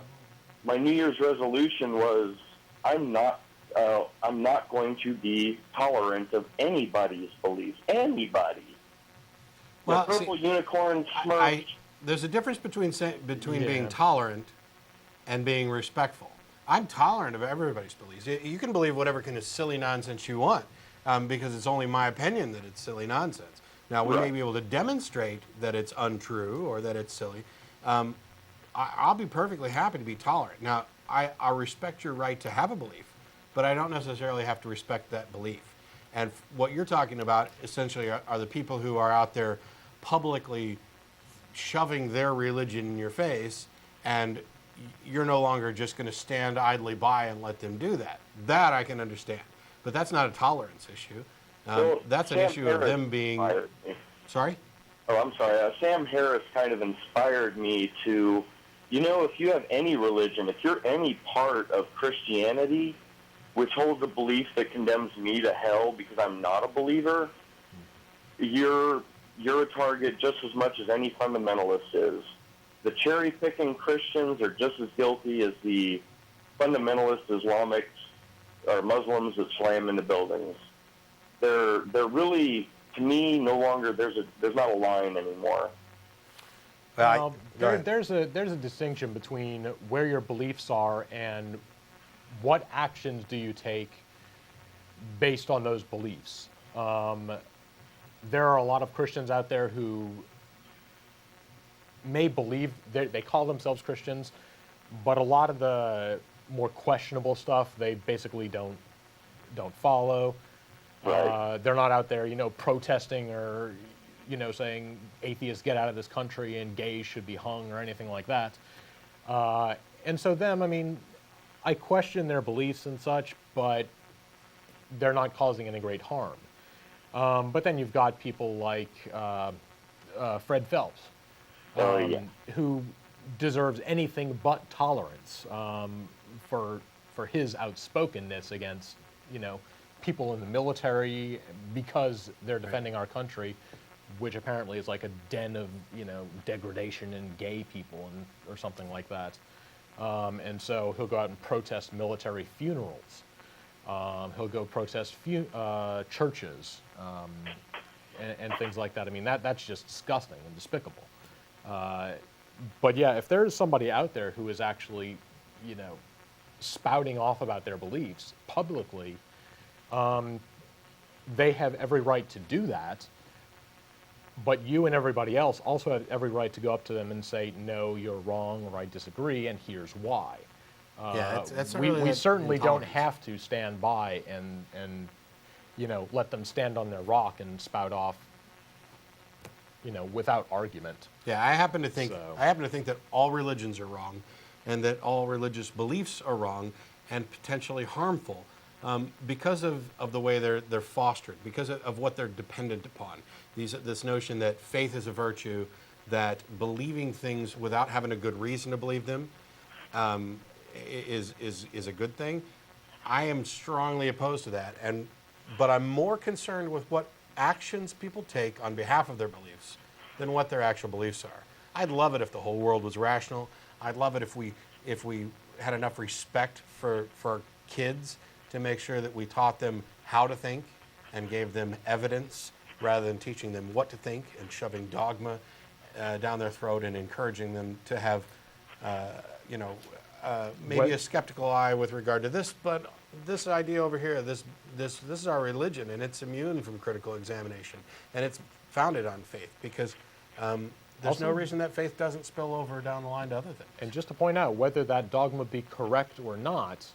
my New Year's resolution was I'm not going to be tolerant of anybody's beliefs. Anybody. Well, the purple unicorn smirks. There's a difference between Yeah. being tolerant and being respectful. I'm tolerant of everybody's beliefs. You can believe whatever kind of silly nonsense you want, because it's only my opinion that it's silly nonsense. Now, we may be able to demonstrate that it's untrue or that it's silly. I'll be perfectly happy to be tolerant. Now, I respect your right to have a belief, but I don't necessarily have to respect that belief. And what you're talking about essentially are the people who are out there publicly shoving their religion in your face, and you're no longer just going to stand idly by and let them do that. That I can understand. But that's not a tolerance issue. That's an Sam issue of Harris them being... inspired me. Sorry? Oh, I'm sorry. Sam Harris kind of inspired me to, if you have any religion, if you're any part of Christianity, which holds a belief that condemns me to hell because I'm not a believer, you're a target just as much as any fundamentalist is. The cherry-picking Christians are just as guilty as the fundamentalist Islamics or Muslims that slam into buildings. They're really, to me, no longer there's not a line anymore. Well, there's a distinction between where your beliefs are and what actions do you take based on those beliefs. There are a lot of Christians out there who may believe they call themselves Christians, but a lot of the more questionable stuff they basically don't follow. Right. They're not out there, protesting or saying atheists get out of this country and gays should be hung or anything like that. And so them, I question their beliefs and such, but they're not causing any great harm. But then you've got people like Fred Phelps, who deserves anything but tolerance for his outspokenness against, people in the military because they're defending our country, which apparently is like a den of, degradation and gay people or something like that. And so he'll go out and protest military funerals. He'll go protest churches and things like that. That's just disgusting and despicable. But yeah, if there's somebody out there who is actually, spouting off about their beliefs publicly, they have every right to do that. But you and everybody else also have every right to go up to them and say, no, you're wrong, or I disagree, and here's why. That's We certainly don't have to stand by and let them stand on their rock and spout off, without argument. Yeah, I happen to think So- that all religions are wrong, and that all religious beliefs are wrong and potentially harmful because of the way they're fostered, because of what they're dependent upon. This notion that faith is a virtue, that believing things without having a good reason to believe them is a good thing. I am strongly opposed to that, but I'm more concerned with what actions people take on behalf of their beliefs than what their actual beliefs are. I'd love it if the whole world was rational. I'd love it if we had enough respect for our kids to make sure that we taught them how to think and gave them evidence rather than teaching them what to think and shoving dogma down their throat and encouraging them to have, maybe a skeptical eye with regard to this, but this idea over here, this is our religion, and it's immune from critical examination, and it's founded on faith because there's no reason that faith doesn't spill over down the line to other things. And just to point out, whether that dogma be correct or not,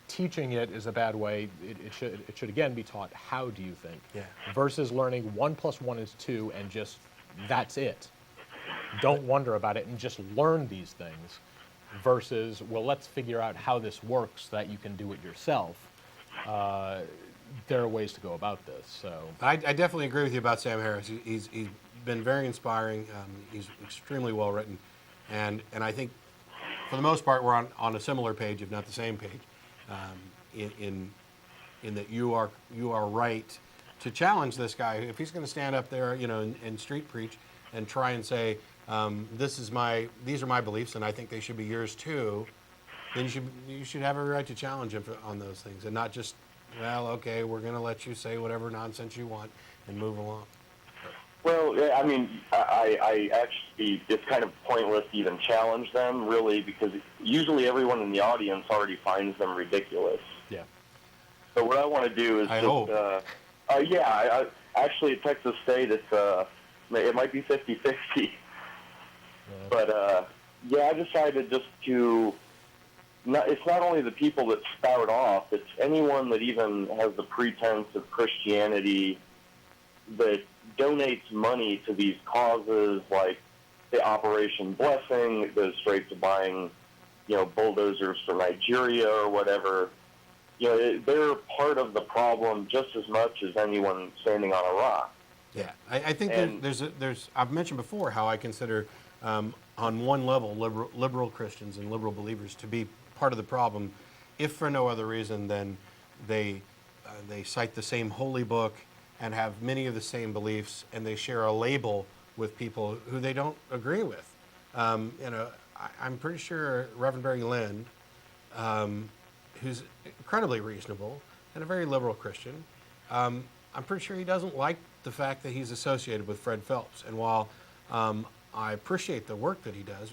teaching it is a bad way. It should again be taught, how do you think? Yeah. Versus learning 1 + 1 is 2 and just that's it. Don't wonder about it and just learn these things. Versus, well, let's figure out how this works so that you can do it yourself. There are ways to go about this. So I definitely agree with you about Sam Harris. He's been very inspiring. He's extremely well written, and I think for the most part we're on a similar page, if not the same page, in that you are right to challenge this guy if he's going to stand up there, and street preach and try and say these are my beliefs and I think they should be yours too. Then you should have every right to challenge him on those things and not just, well, okay, we're going to let you say whatever nonsense you want and move along. Well, yeah, I mean, I actually, it's kind of pointless to even challenge them, really, because usually everyone in the audience already finds them ridiculous. yeah. So what I want to do is actually at Texas State, it might be 50-50. Yeah. But, I decided just to... it's not only the people that spout off, it's anyone that even has the pretense of Christianity that donates money to these causes like the Operation Blessing that goes straight to buying, bulldozers for Nigeria or whatever. They're part of the problem just as much as anyone standing on a rock. Yeah, I think there's I've mentioned before how I consider on one level liberal Christians and liberal believers to be part of the problem, if for no other reason than they cite the same holy book and have many of the same beliefs, and they share a label with people who they don't agree with. I'm pretty sure Reverend Barry Lynn, who's incredibly reasonable and a very liberal Christian, I'm pretty sure he doesn't like the fact that he's associated with Fred Phelps. And while I appreciate the work that he does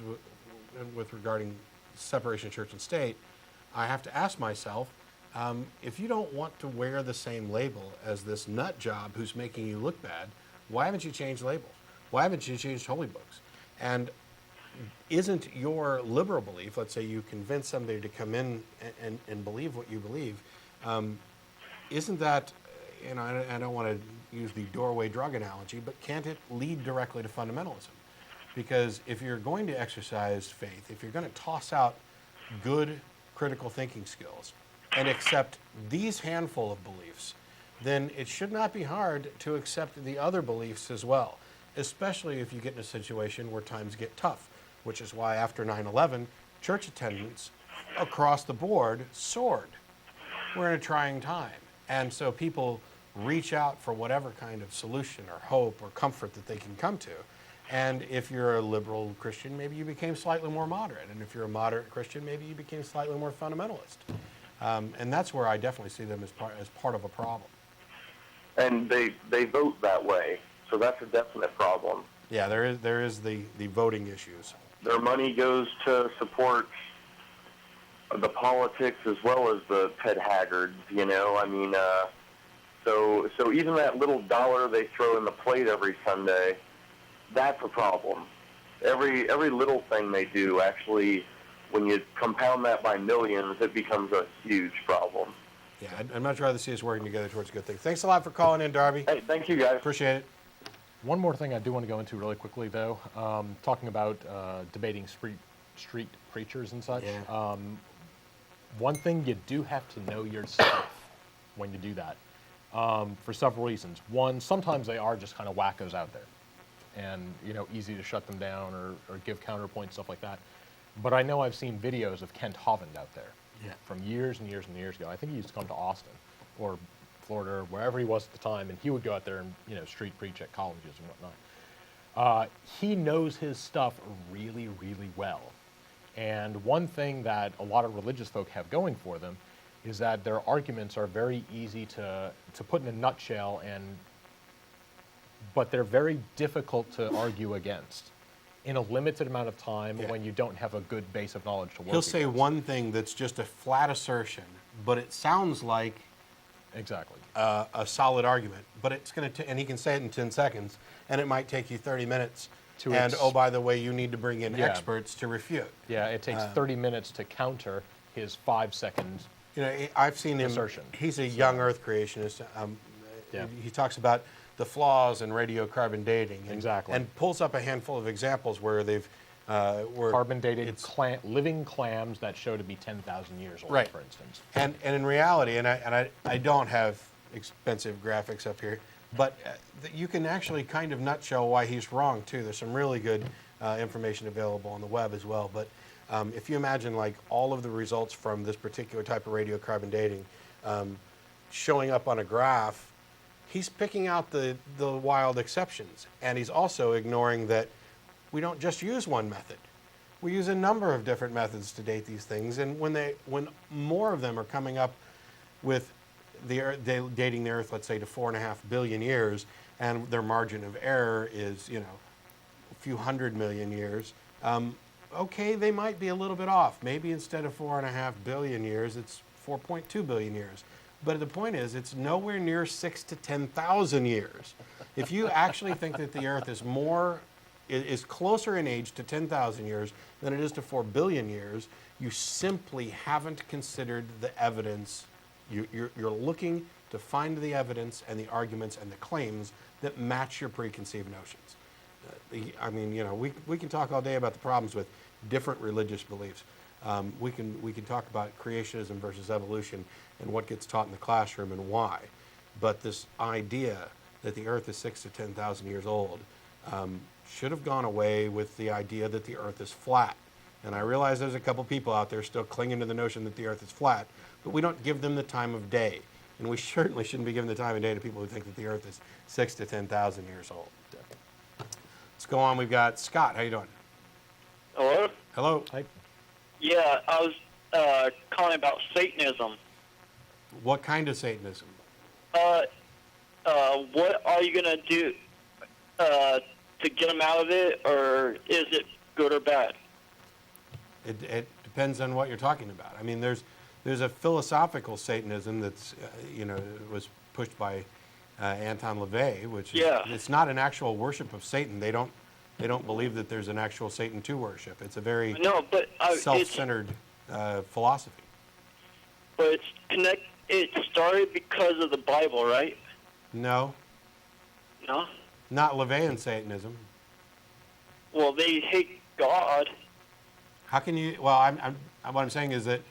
with regarding separation of church and state, I have to ask myself, if you don't want to wear the same label as this nut job who's making you look bad, why haven't you changed labels? Why haven't you changed holy books? And isn't your liberal belief, let's say you convince somebody to come in and believe what you believe, isn't that, I don't want to use the doorway drug analogy, but can't it lead directly to fundamentalism? Because if you're going to exercise faith, if you're going to toss out good critical thinking skills and accept these handful of beliefs, then it should not be hard to accept the other beliefs as well, especially if you get in a situation where times get tough, which is why after 9/11, church attendance across the board soared. We're in a trying time. And so people reach out for whatever kind of solution or hope or comfort that they can come to. And if you're a liberal Christian, maybe you became slightly more moderate. And if you're a moderate Christian, maybe you became slightly more fundamentalist. And that's where I definitely see them as part of a problem. And they vote that way, so that's a definite problem. Yeah, there is the voting issues. Their money goes to support the politics as well as the Ted Haggards, So even that little dollar they throw in the plate every Sunday, that's a problem. Every little thing they do actually when you compound that by millions, it becomes a huge problem. Yeah, I'd much rather see us working together towards a good thing. Thanks a lot for calling in, Darby. Hey, thank you, guys. Appreciate it. One more thing I do want to go into really quickly, though, talking about debating street preachers and such. Yeah. One thing you do have to know your stuff when you do that, for several reasons. One, sometimes they are just kind of wackos out there, and easy to shut them down or give counterpoints, stuff like that. But I know I've seen videos of Kent Hovind out there from years and years and years ago. I think he used to come to Austin or Florida or wherever he was at the time, and he would go out there and street preach at colleges and whatnot. He knows his stuff really, really well. And one thing that a lot of religious folk have going for them is that their arguments are very easy to put in a nutshell, but they're very difficult to argue against in a limited amount of time when you don't have a good base of knowledge to work He'll say against. one thing that's just a flat assertion, but it sounds like Exactly. a solid argument. But it's going to, and he can say it in 10 seconds, and it might take you 30 minutes. And oh, by the way, you need to bring in experts to refute. Yeah, it takes 30 minutes to counter his 5 seconds. I've seen him. Assertion. He's a young Earth creationist. He talks about the flaws in radiocarbon dating. Exactly. And pulls up a handful of examples where they've Carbon dated living clams that show to be 10,000 years old, Right. for instance. And in reality, and I don't have expensive graphics up here, but you can actually kind of nutshell why he's wrong too. There's some really good information available on the web as well. But if you imagine like all of the results from this particular type of radiocarbon dating showing up on a graph, he's picking out the wild exceptions, and he's also ignoring that we don't just use one method. We use a number of different methods to date these things, and when more of them are coming up with dating the Earth, let's say, to 4.5 billion years, and their margin of error is, a few hundred million years, okay, they might be a little bit off. Maybe instead of 4.5 billion years, it's 4.2 billion years. But the point is, it's nowhere near 6,000 to 10,000 years. If you actually think that the Earth is closer in age to 10,000 years than it is to 4 billion years, you simply haven't considered the evidence. You're looking to find the evidence and the arguments and the claims that match your preconceived notions. We can talk all day about the problems with different religious beliefs. We can talk about creationism versus evolution and what gets taught in the classroom and why. But this idea that the Earth is 6,000 to 10,000 years old should have gone away with the idea that the Earth is flat. And I realize there's a couple people out there still clinging to the notion that the Earth is flat, but we don't give them the time of day. And we certainly shouldn't be giving the time of day to people who think that the Earth is 6,000 to 10,000 years old. Let's go on. We've got Scott. How you doing? Hello? Hello. Hi. Yeah, I was calling about Satanism. What kind of Satanism? What are you going to do to get them out of it, or is it good or bad? It depends on what you're talking about. I mean, there's a philosophical Satanism that's was pushed by Anton LaVey, which is, it's not an actual worship of Satan. They don't believe that there's an actual Satan to worship. It's a very self-centered philosophy. But it started because of the Bible, right? No. No? Not LaVeyan Satanism. Well, they hate God. How can you? Well, what I'm saying is that,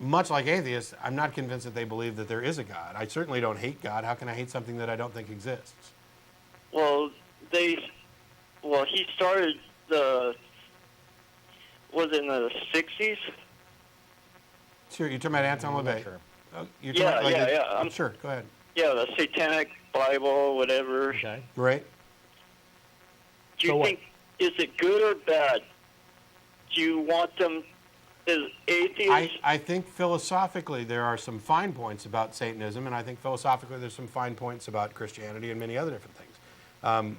much like atheists, I'm not convinced that they believe that there is a God. I certainly don't hate God. How can I hate something that I don't think exists? Well, he started was it in the 60s? Sure, you're talking about Anton LaVey. Sure. I'm sure, go ahead. Yeah, the Satanic Bible, whatever. Okay. Right. Do you think, is it good or bad? Do you want them as atheists? I think philosophically there are some fine points about Satanism, and I think philosophically there's some fine points about Christianity and many other different things.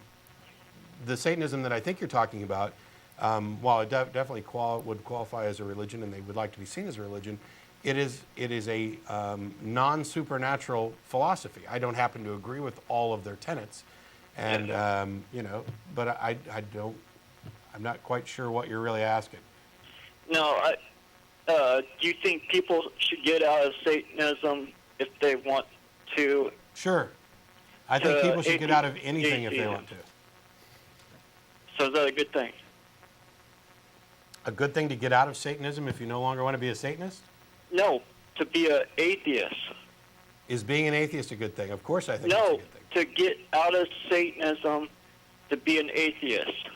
The Satanism that I think you're talking about, while it definitely would qualify as a religion, and they would like to be seen as a religion, it is a non-supernatural philosophy. I don't happen to agree with all of their tenets, and but I'm not quite sure what you're really asking. No, do you think people should get out of Satanism if they want to? Sure. I think people should get out of anything if they want to. So is that a good thing? A good thing to get out of Satanism if you no longer want to be a Satanist? No, to be an atheist. Is being an atheist a good thing? Of course I think it's a No, good thing. to get out of Satanism to be an atheist.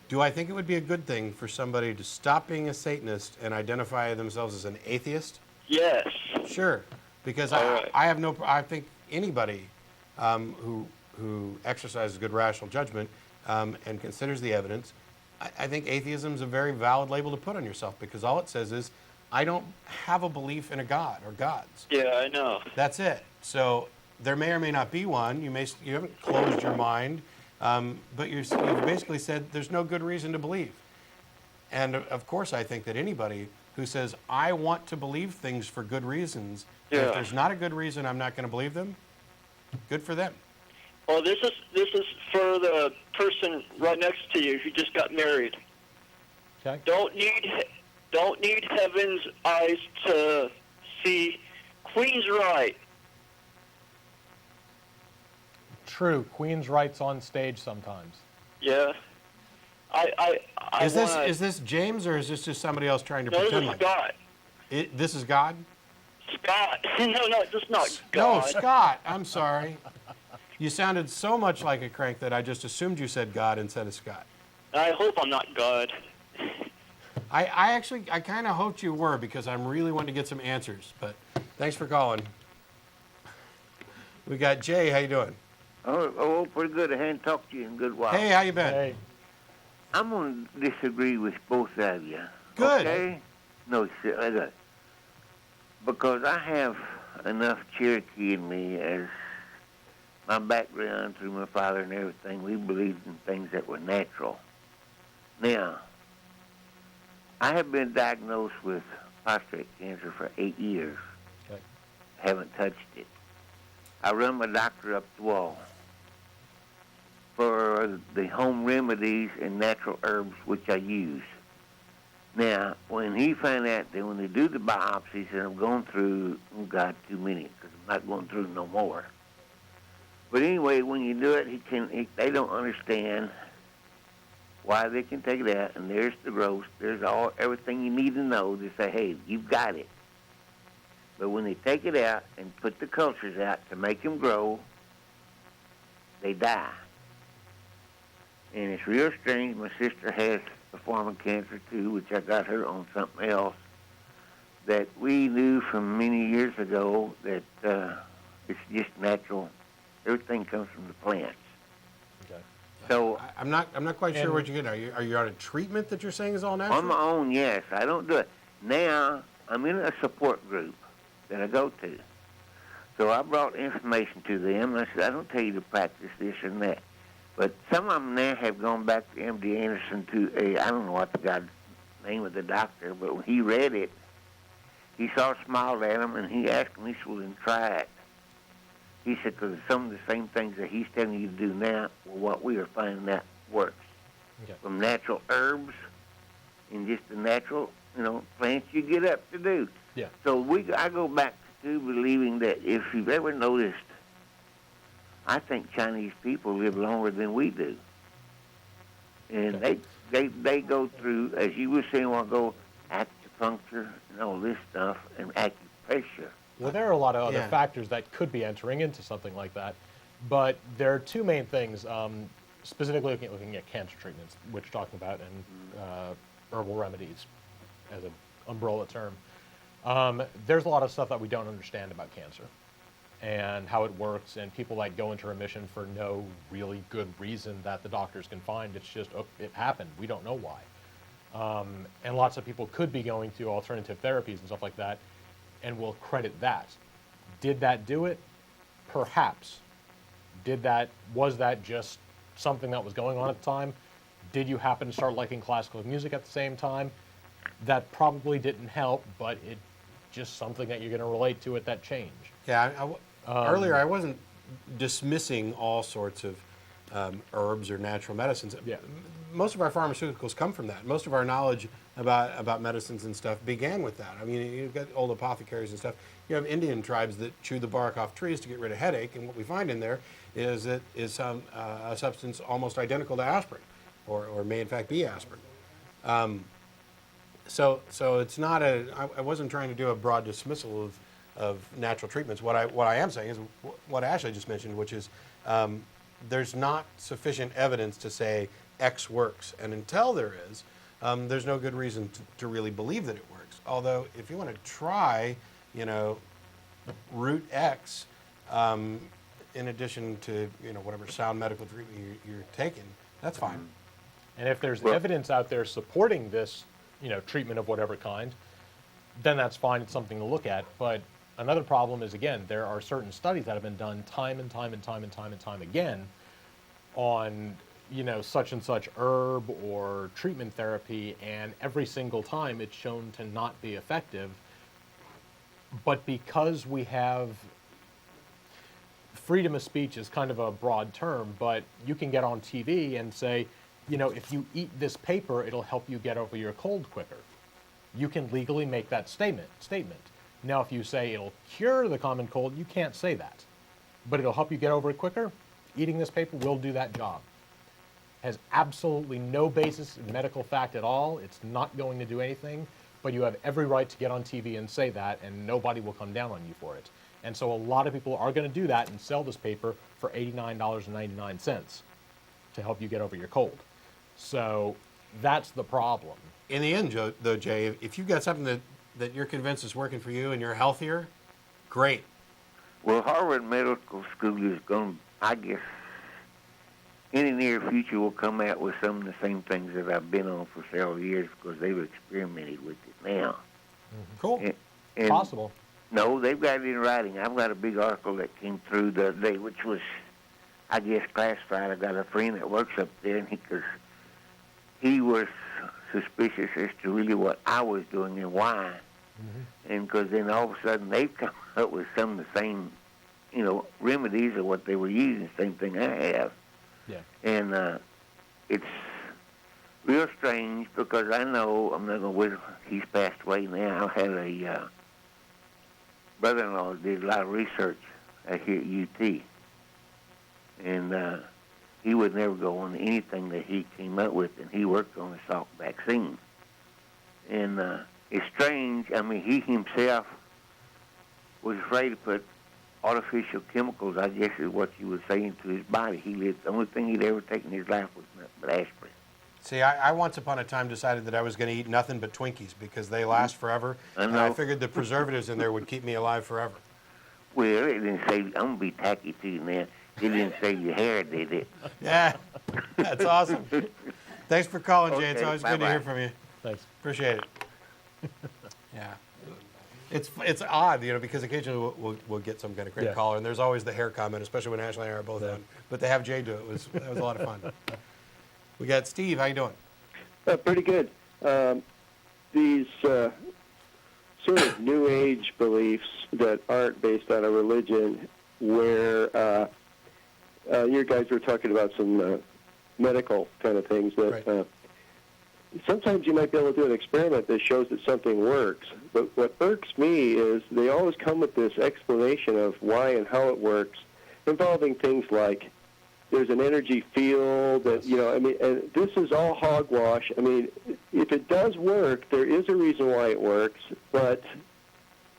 Do I think it would be a good thing for somebody to stop being a Satanist and identify themselves as an atheist? Yes. Sure, because right. I think anybody who exercises good rational judgment and considers the evidence, I think atheism is a very valid label to put on yourself, because all it says is, I don't have a belief in a God or gods. Yeah, I know. That's it. So there may or may not be one. You haven't closed your mind, but you've basically said there's no good reason to believe. And of course, I think that anybody who says, I want to believe things for good reasons, and if there's not a good reason, I'm not going to believe them, good for them. Well, this is for the person right next to you who just got married. Okay. Don't need heaven's eyes to see Queen's right. True. Queen's right's on stage sometimes. Yeah. Is this James, or is this just somebody else trying to No, pretend this like is Scott. This is God? Scott. No, this is not No, God. Scott. I'm sorry. You sounded so much like a crank that I just assumed you said God instead of Scott. I hope I'm not God. I kind of hoped you were, because I'm really wanting to get some answers. But thanks for calling. We got Jay. How you doing? Oh, pretty good. I hadn't talked to you in a good while. Hey, how you been? Hey. I'm going to disagree with both of you. Good. Okay? No, good. Because I have enough Cherokee in me, as my background through my father and everything. We believed in things that were natural. Now, I have been diagnosed with prostate cancer for 8 years. Okay. Haven't touched it. I run my doctor up the wall for the home remedies and natural herbs which I use. Now, when he found out that when they do the biopsies, and I'm going through, oh God, too many, because I'm not going through no more. But anyway, when you do it, they don't understand why they can take it out, and there's the growth, there's everything you need to know to say, hey, you've got it. But when they take it out and put the cultures out to make them grow, they die. And it's real strange. My sister has a form of cancer too, which I got her on something else that we knew from many years ago that it's just natural. Everything comes from the plants. Okay. So I'm not quite sure what you're getting. Are you on a treatment that you're saying is all natural? on my own, yes, I don't do it. Now I'm in a support group that I go to. So I brought information to them, and I said, I don't tell you to practice this and that. But some of them now have gone back to M.D. Anderson to I don't know what the guy's name of the doctor, but when he read it, he smiled at him, and he asked him, he said, well, then try it. He said, because some of the same things that he's telling you to do now were what we are finding out works. Okay. From natural herbs and just the natural, plants you get up to do. Yeah. So I go back to believing that if you've ever noticed, I think Chinese people live longer than we do. And Okay. they go through, as you were saying a while ago, acupuncture and all this stuff, and acupressure. Well, there are a lot of other Yeah. factors that could be entering into something like that. But there are two main things, specifically looking at cancer treatments, which you're talking about, and herbal remedies as an umbrella term. There's a lot of stuff that we don't understand about cancer and how it works, and people that go into remission for no really good reason that the doctors can find. It's just, it happened. We don't know why. And lots of people could be going to alternative therapies and stuff like that, and will credit that. Did that do it? Perhaps. Was that just something that was going on at the time? Did you happen to start liking classical music at the same time? That probably didn't help, but it just something that you're going to relate to at that change. Yeah, earlier I wasn't dismissing all sorts of herbs or natural medicines. Yeah. most of our pharmaceuticals come from that. Most of our knowledge about medicines and stuff began with that. I mean, you've got old apothecaries and stuff. You have Indian tribes that chew the bark off trees to get rid of headache, and what we find in there is some a substance almost identical to aspirin, or may in fact be aspirin. So it's not I wasn't trying to do a broad dismissal of natural treatments. What I am saying is what Ashley just mentioned, which is there's not sufficient evidence to say X works, and until there is, there's no good reason to really believe that it works. Although if you want to try, root X, in addition to whatever sound medical treatment you're taking, that's fine. And if there's evidence out there supporting this, treatment of whatever kind, then that's fine. It's something to look at. But another problem is, again, there are certain studies that have been done time and time again on, such and such herb or treatment therapy, and every single time it's shown to not be effective. But because we have freedom of speech is kind of a broad term, but you can get on TV and say, if you eat this paper, it'll help you get over your cold quicker. You can legally make that statement. Now, if you say it'll cure the common cold, you can't say that. But it'll help you get over it quicker. Eating this paper will do that job. Has absolutely no basis in medical fact at all. It's not going to do anything, but you have every right to get on TV and say that, and nobody will come down on you for it. And so a lot of people are going to do that and sell this paper for $89.99 to help you get over your cold. So that's the problem. In the end, though, Jay, if you've got something that you're convinced is working for you and you're healthier, great. Well, Harvard Medical School is going to, I guess, in the near future will come out with some of the same things that I've been on for several years because they've experimented with it now. Mm-hmm. Cool. And possible. No, they've got it in writing. I've got a big article that came through the other day, which was, I guess, classified. I've got a friend that works up there, and he was suspicious as to really what I was doing and why. Mm-hmm. And because then all of a sudden they've come up with some of the same, remedies of what they were using, same thing I have. Yeah. And it's real strange because I know, I'm not going to, he's passed away now. I had a brother-in-law that did a lot of research here at UT. And he would never go on anything that he came up with, and he worked on the Salk vaccine. And it's strange. I mean, he himself was afraid to put artificial chemicals, I guess is what you would say, into his body. The only thing he'd ever taken in his life was nothing but aspirin. See, I once upon a time decided that I was going to eat nothing but Twinkies because they last forever, and I figured the preservatives in there would keep me alive forever. Well, it didn't say, I'm going to be tacky to you, man. It didn't say your hair, did it? Yeah, that's awesome. Thanks for calling, Jay. It's always good to hear from you. Thanks. Appreciate it. Yeah. It's odd, because occasionally we'll get some kind of great caller, and there's always the hair comment, especially when Ashley and I are both on. But to have Jay do it that was a lot of fun. We got Steve. How you doing? Pretty good. These sort of New Age beliefs that aren't based on a religion, where you guys were talking about some medical kind of things that sometimes you might be able to do an experiment that shows that something works. But what irks me is they always come with this explanation of why and how it works, involving things like there's an energy field that, and this is all hogwash. I mean, if it does work, there is a reason why it works, but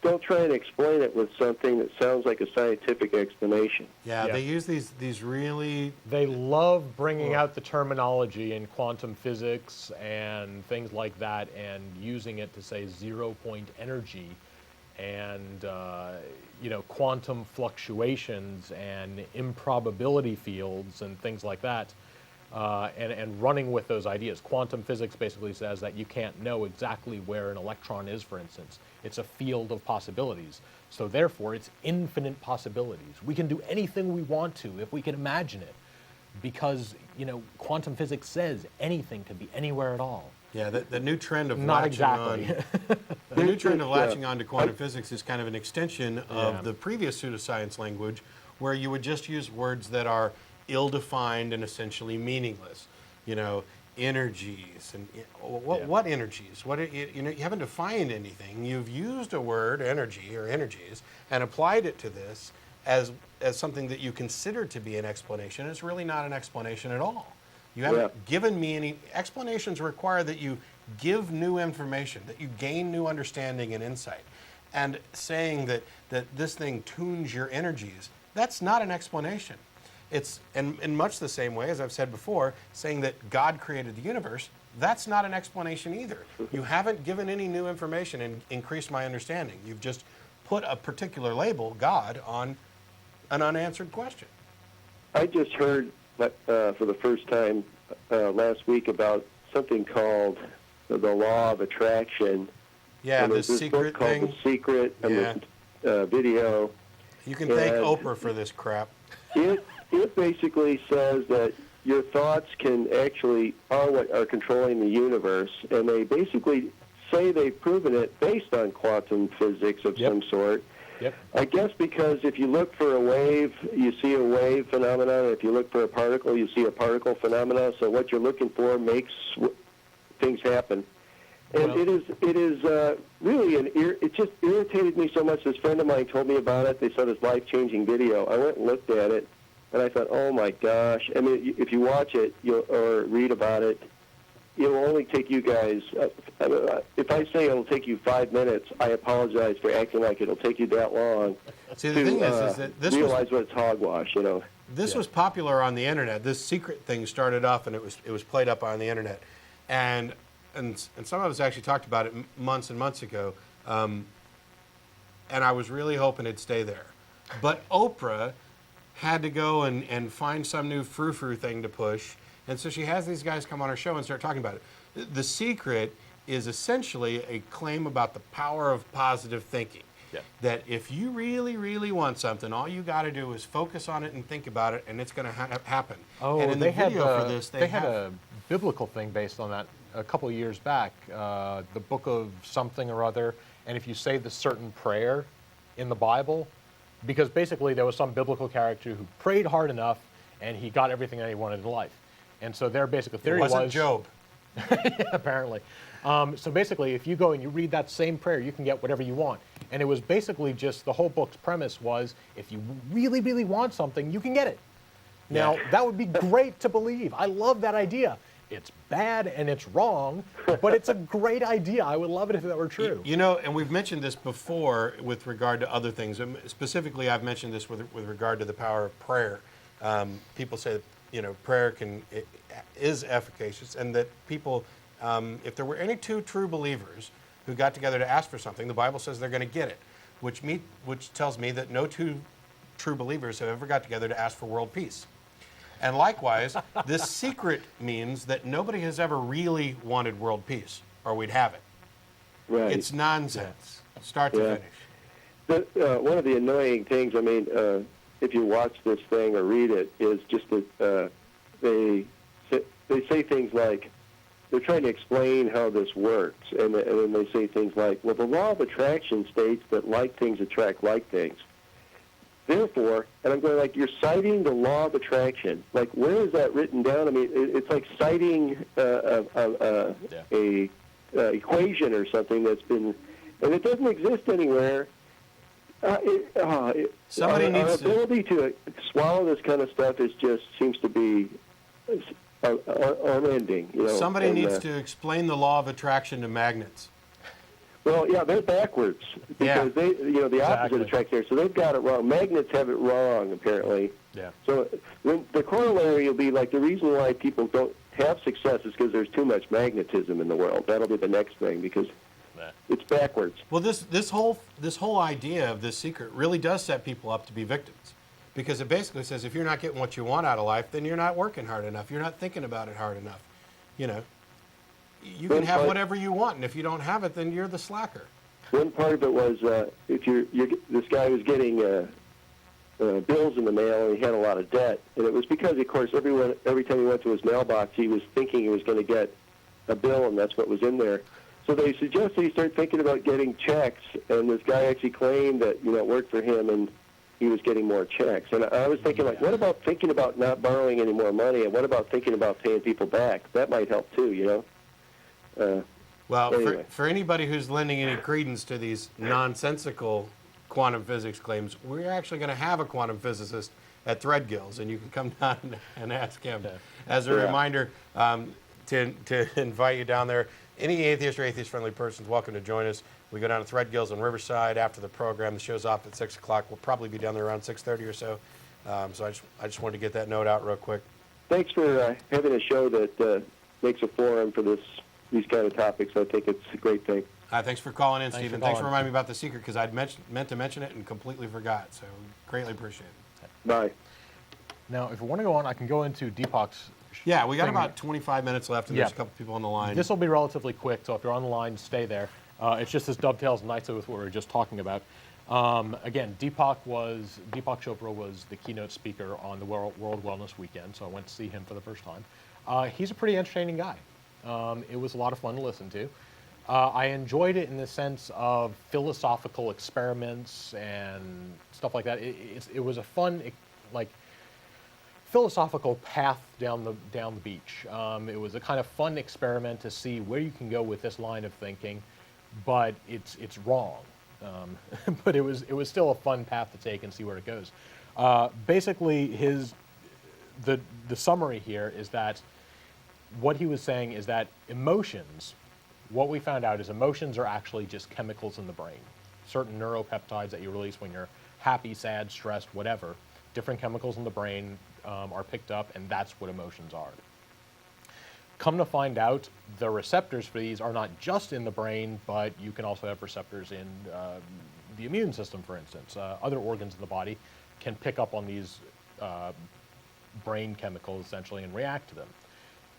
don't try and explain it with something that sounds like a scientific explanation. Yeah, they use these really... They love bringing out the terminology in quantum physics and things like that and using it to say zero-point energy and, quantum fluctuations and improbability fields and things like that. And running with those ideas. Quantum physics basically says that you can't know exactly where an electron is, for instance. It's a field of possibilities. So therefore, it's infinite possibilities. We can do anything we want to if we can imagine it. Because, quantum physics says anything can be anywhere at all. Yeah, the new trend of Not latching exactly. on... The new trend of latching on to quantum physics is kind of an extension of the previous pseudoscience language, where you would just use words that are ill-defined and essentially meaningless. energies and what energies? You haven't defined anything. You've used a word, energy or energies, and applied it to this as something that you consider to be an explanation. It's really not an explanation at all. You haven't given me any explanations. Require that you give new information, that you gain new understanding and insight. And saying that this thing tunes your energies, that's not an explanation. It's in much the same way as I've said before, saying that God created the universe, that's not an explanation either. You haven't given any new information and increased my understanding. You've just put a particular label, God, on an unanswered question. I just heard for the first time last week about something called the law of attraction. Yeah, and the there's this secret book called thing. The Secret, and this video. You can thank Oprah for this crap. It basically says that your thoughts are what are controlling the universe, and they basically say they've proven it based on quantum physics of some sort. Yep. I guess because if you look for a wave, you see a wave phenomenon. If you look for a particle, you see a particle phenomenon. So what you're looking for makes things happen. And it is really it just irritated me so much. This friend of mine told me about it. They saw this life-changing video. I went and looked at it, and I thought, oh my gosh. I mean, if you watch it or read about it, it will only take you guys, if I say it'll take you 5 minutes, I apologize for acting like it'll take you that long. See, the thing is that this realize what it's hogwash, This was popular on the internet. This secret thing started off, and it was played up on the internet. And some of us actually talked about it months and months ago. And I was really hoping it'd stay there. But Oprah had to go and find some new frou-frou thing to push. And so she has these guys come on her show and start talking about it. The secret is essentially a claim about the power of positive thinking. Yeah. That if you really, really want something, all you got to do is focus on it and think about it, and it's going to happen. Oh, and in the video for this, they had a biblical thing based on that a couple of years back, the book of something or other, and if you say the certain prayer in the Bible, because basically there was some biblical character who prayed hard enough and he got everything that he wanted in life. And so their basic theory was... It wasn't Job. Yeah, apparently. So basically, if you go and you read that same prayer, you can get whatever you want. And it was basically just, the whole book's premise was, if you really, really want something, you can get it. Now, that would be great to believe. I love that idea. It's bad and it's wrong, but it's a great idea. I would love it if that were true. And we've mentioned this before with regard to other things. Specifically, I've mentioned this with regard to the power of prayer. People say that, prayer is efficacious, and that people, if there were any two true believers who got together to ask for something, the Bible says they're going to get it, which tells me that no two true believers have ever got together to ask for world peace. And likewise, this secret means that nobody has ever really wanted world peace, or we'd have it. Right. It's nonsense, start to finish. One of the annoying things, if you watch this thing or read it, is just that they say things like, they're trying to explain how this works, and then they say things like, well, the law of attraction states that like things attract like things. Therefore, and I'm going you're citing the law of attraction. Where is that written down? It's like citing a equation or something that's been, and it doesn't exist anywhere. Somebody needs our ability to swallow this kind of stuff seems to be unending. Somebody needs to explain the law of attraction to magnets. Well, yeah, they're backwards because they, the opposite attracts there. So they've got it wrong. Magnets have it wrong, apparently. Yeah. So the corollary will be the reason why people don't have success is because there's too much magnetism in the world. That'll be the next thing because it's backwards. Well, this whole idea of this secret really does set people up to be victims, because it basically says if you're not getting what you want out of life, then you're not working hard enough. You're not thinking about it hard enough. You can have whatever you want, and if you don't have it, then you're the slacker. One part of it was this guy was getting bills in the mail, and he had a lot of debt, and it was because, of course, every time he went to his mailbox, he was thinking he was going to get a bill, and that's what was in there. So they suggested he start thinking about getting checks, and this guy actually claimed that it worked for him, and he was getting more checks. And I was thinking, like, what about thinking about not borrowing any more money, and what about thinking about paying people back? That might help too, you know. Well, anyway. for anybody who's lending any credence to these nonsensical quantum physics claims, we're actually going to have a quantum physicist at Threadgills, and you can come down and ask him. As a reminder, to invite you down there, any atheist or atheist-friendly person is welcome to join us. We go down to Threadgills on Riverside after the program. The show's off at 6 o'clock. We'll probably be down there around 6:30 or so. So I just wanted to get that note out real quick. Thanks for having a show that makes a forum for these kind of topics. I think it's a great thing. Thanks for calling in, Stephen. Thanks for reminding me about the secret, because I'd meant to mention it and completely forgot. So greatly appreciate it. Bye. Now, if we want to go on, I can go into Deepak's. Yeah, we got about 25 minutes left, and there's a couple people on the line. This will be relatively quick, so if you're on the line, stay there. It's just this dovetails nicely with what we were just talking about. Again, Deepak Chopra was the keynote speaker on the World Wellness Weekend, so I went to see him for the first time. He's a pretty entertaining guy. It was a lot of fun to listen to. I enjoyed it in the sense of philosophical experiments and stuff like that. It was a fun, philosophical path down the beach. It was a kind of fun experiment to see where you can go with this line of thinking, but it's wrong. But it was still a fun path to take and see where it goes. Basically, the summary here is that what he was saying is that emotions, what we found out is emotions are actually just chemicals in the brain. Certain neuropeptides that you release when you're happy, sad, stressed, whatever, different chemicals in the brain are picked up, and that's what emotions are. Come to find out, the receptors for these are not just in the brain, but you can also have receptors in the immune system, for instance. Other organs in the body can pick up on these brain chemicals, essentially, and react to them.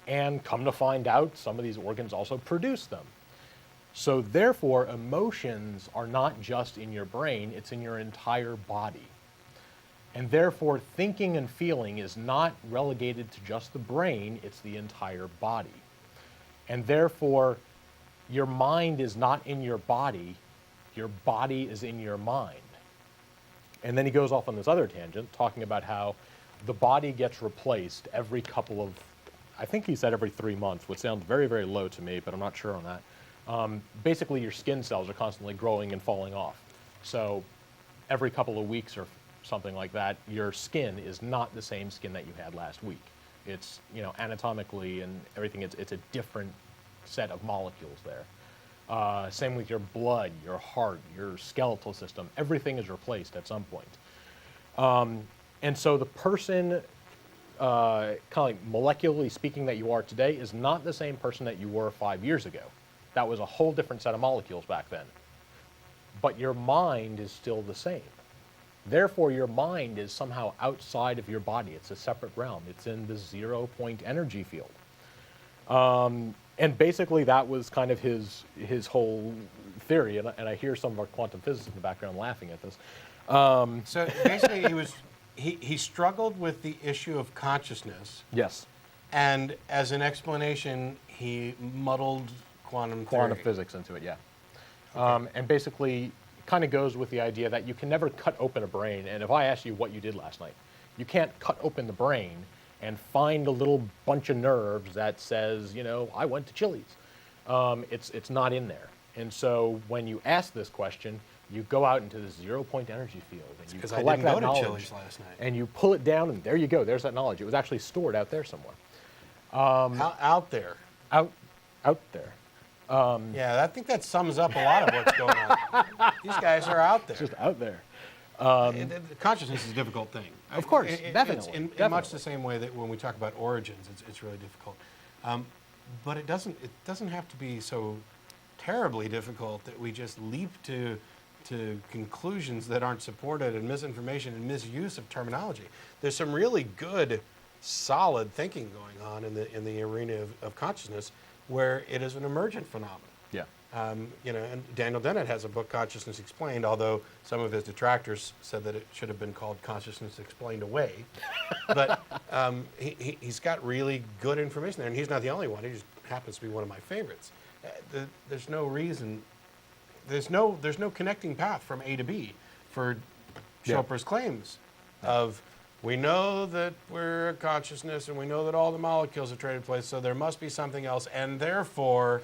And come to find out, some of these organs also produce them. So therefore, emotions are not just in your brain, it's in your entire body. And therefore, thinking and feeling is not relegated to just the brain, it's the entire body. And therefore, your mind is not in your body is in your mind. And then he goes off on this other tangent, talking about how the body gets replaced every couple of, I think he said every 3 months, which sounds very, very low to me, but I'm not sure on that. Basically, your skin cells are constantly growing and falling off. So every couple of weeks or something like that, your skin is not the same skin that you had last week. It's, anatomically and everything, it's a different set of molecules there. Same with your blood, your heart, your skeletal system. Everything is replaced at some point. And so the person, kind of like molecularly speaking, that you are today is not the same person that you were 5 years ago. That was a whole different set of molecules back then. But your mind is still the same. Therefore, your mind is somehow outside of your body. It's a separate realm. It's in the 0 point energy field. And basically, that was kind of his whole theory. And I hear some of our quantum physicists in the background laughing at this. So basically, he struggled with the issue of consciousness. Yes. And as an explanation, he muddled quantum physics into it, yeah. Okay. And basically, kind of goes with the idea that you can never cut open a brain. And if I ask you what you did last night, you can't cut open the brain and find a little bunch of nerves that says, I went to Chili's. It's not in there. And so when you ask this question, you go out into this 0 point energy field and you collect that knowledge. Chili's last night. And you pull it down, and there you go. There's that knowledge. It was actually stored out there somewhere. Out there. Out there. Yeah, I think that sums up a lot of what's going on. These guys are out there. It's just out there. Consciousness is a difficult thing. Of course, definitely. It's in much the same way that when we talk about origins, it's really difficult. But it doesn't have to be so terribly difficult that we just leap to conclusions that aren't supported, and misinformation and misuse of terminology. There's some really good, solid thinking going on in the arena of consciousness, where it is an emergent phenomenon. Yeah. And Daniel Dennett has a book, Consciousness Explained, although some of his detractors said that it should have been called Consciousness Explained Away. But he's got really good information there, and he's not the only one. He just happens to be one of my favorites. There's no reason, there's no connecting path from A to B for Chopra's claims of, we know that we're a consciousness and we know that all the molecules have traded place, so there must be something else, and therefore,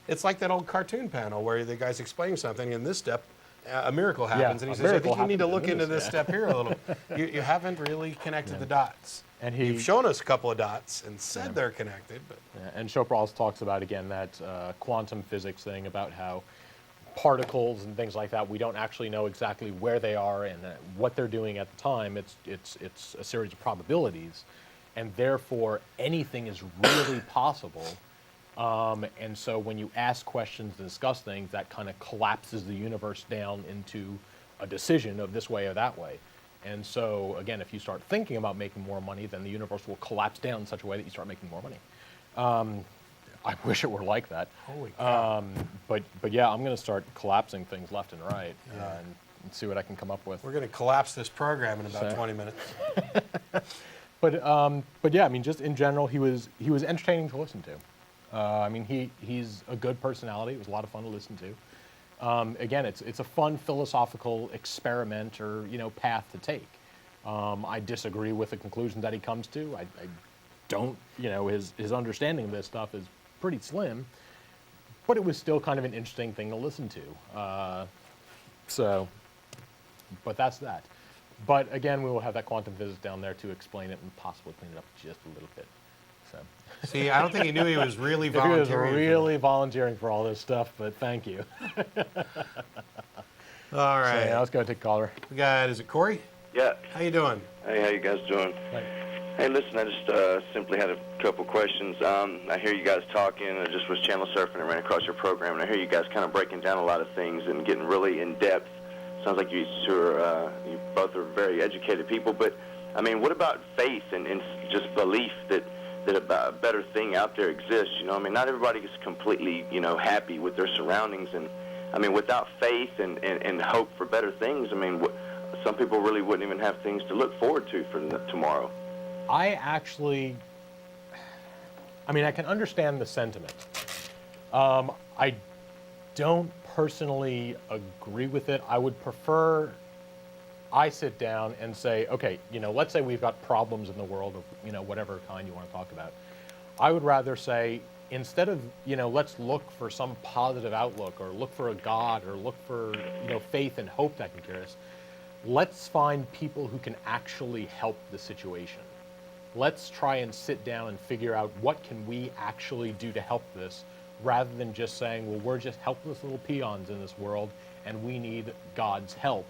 it's like that old cartoon panel where the guy's explaining something, in this step, a miracle happens, and he says, I think you need to look into this step here a little. You haven't really connected the dots. And you've shown us a couple of dots and said they're connected. But. And Chopra also talks about, again, that quantum physics thing about how particles and things like that, we don't actually know exactly where they are and what they're doing at the time. It's a series of probabilities, and therefore anything is really possible. And so when you ask questions and discuss things, that kind of collapses the universe down into a decision of this way or that way. And so, again, if you start thinking about making more money, then the universe will collapse down in such a way that you start making more money. I wish it were like that. Holy cow. But yeah, I'm going to start collapsing things left and right and see what I can come up with. We're going to collapse this program in about 20 minutes. But yeah, I mean, just in general, he was entertaining to listen to. I mean, he's a good personality. It was a lot of fun to listen to. Again, it's a fun philosophical experiment or path to take. I disagree with the conclusions that he comes to. I don't, his understanding of this stuff is pretty slim, but it was still kind of an interesting thing to listen to. But that's that. But again, we will have that quantum physics down there to explain it and possibly clean it up just a little bit. So. See, I don't think he knew he was really He volunteering. was really volunteering for all this stuff, but thank you. All right. So, yeah, let's go take a caller. We got, is it Cory? Yeah. How you doing? Hey, how you guys doing? Thanks. Hey, listen, I just simply had a couple questions. I hear you guys talking. I just was channel surfing and ran across your program, and I hear you guys kind of breaking down a lot of things and getting really in depth. Sounds like you both are very educated people. But I mean, what about faith and just belief that a better thing out there exists? I mean, not everybody is completely happy with their surroundings, and I mean, without faith and hope for better things, I mean, some people really wouldn't even have things to look forward to for tomorrow. I can understand the sentiment. I don't personally agree with it. I would prefer I sit down and say, okay, let's say we've got problems in the world of, whatever kind you want to talk about. I would rather say, instead of, let's look for some positive outlook or look for a God or look for, faith and hope that can cure us, let's find people who can actually help the situation. Let's try and sit down and figure out what can we actually do to help this, rather than just saying, well, we're just helpless little peons in this world and we need God's help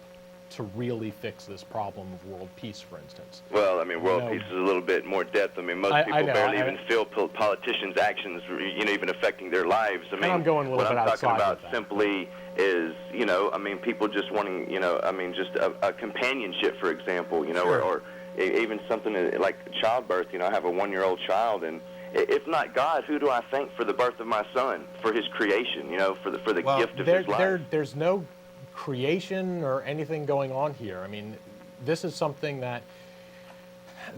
to really fix this problem of world peace, for instance. Well, I mean, world peace is a little bit more depth. I mean, most people barely even feel politicians' actions, even affecting their lives. I mean, I'm going a little bit outside. What I'm talking about simply is, I mean, people just wanting, just a companionship, for example, or even something like childbirth. I have a 1-year-old child, and if not God, who do I thank for the birth of my son, for his creation, for the gift of his life? There's no creation or anything going on here. I mean, this is something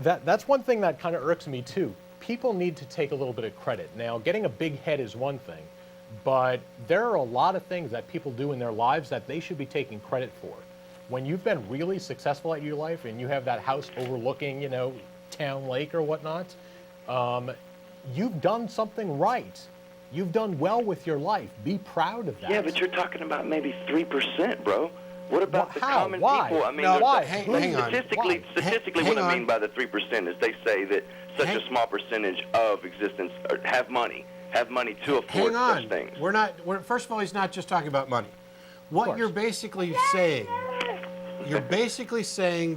that's one thing that kind of irks me too. People need to take a little bit of credit. Now, getting a big head is one thing, but there are a lot of things that people do in their lives that they should be taking credit for. When you've been really successful at your life and you have that house overlooking, town lake or whatnot, you've done something right. You've done well with your life. Be proud of that. Yeah, but you're talking about maybe 3%, bro. What about the common people? I mean, no, why? Hang on. Statistically, what I mean by the 3% is they say that such a small percentage of existence have money to afford such things. First of all, he's not just talking about money. What you're basically saying,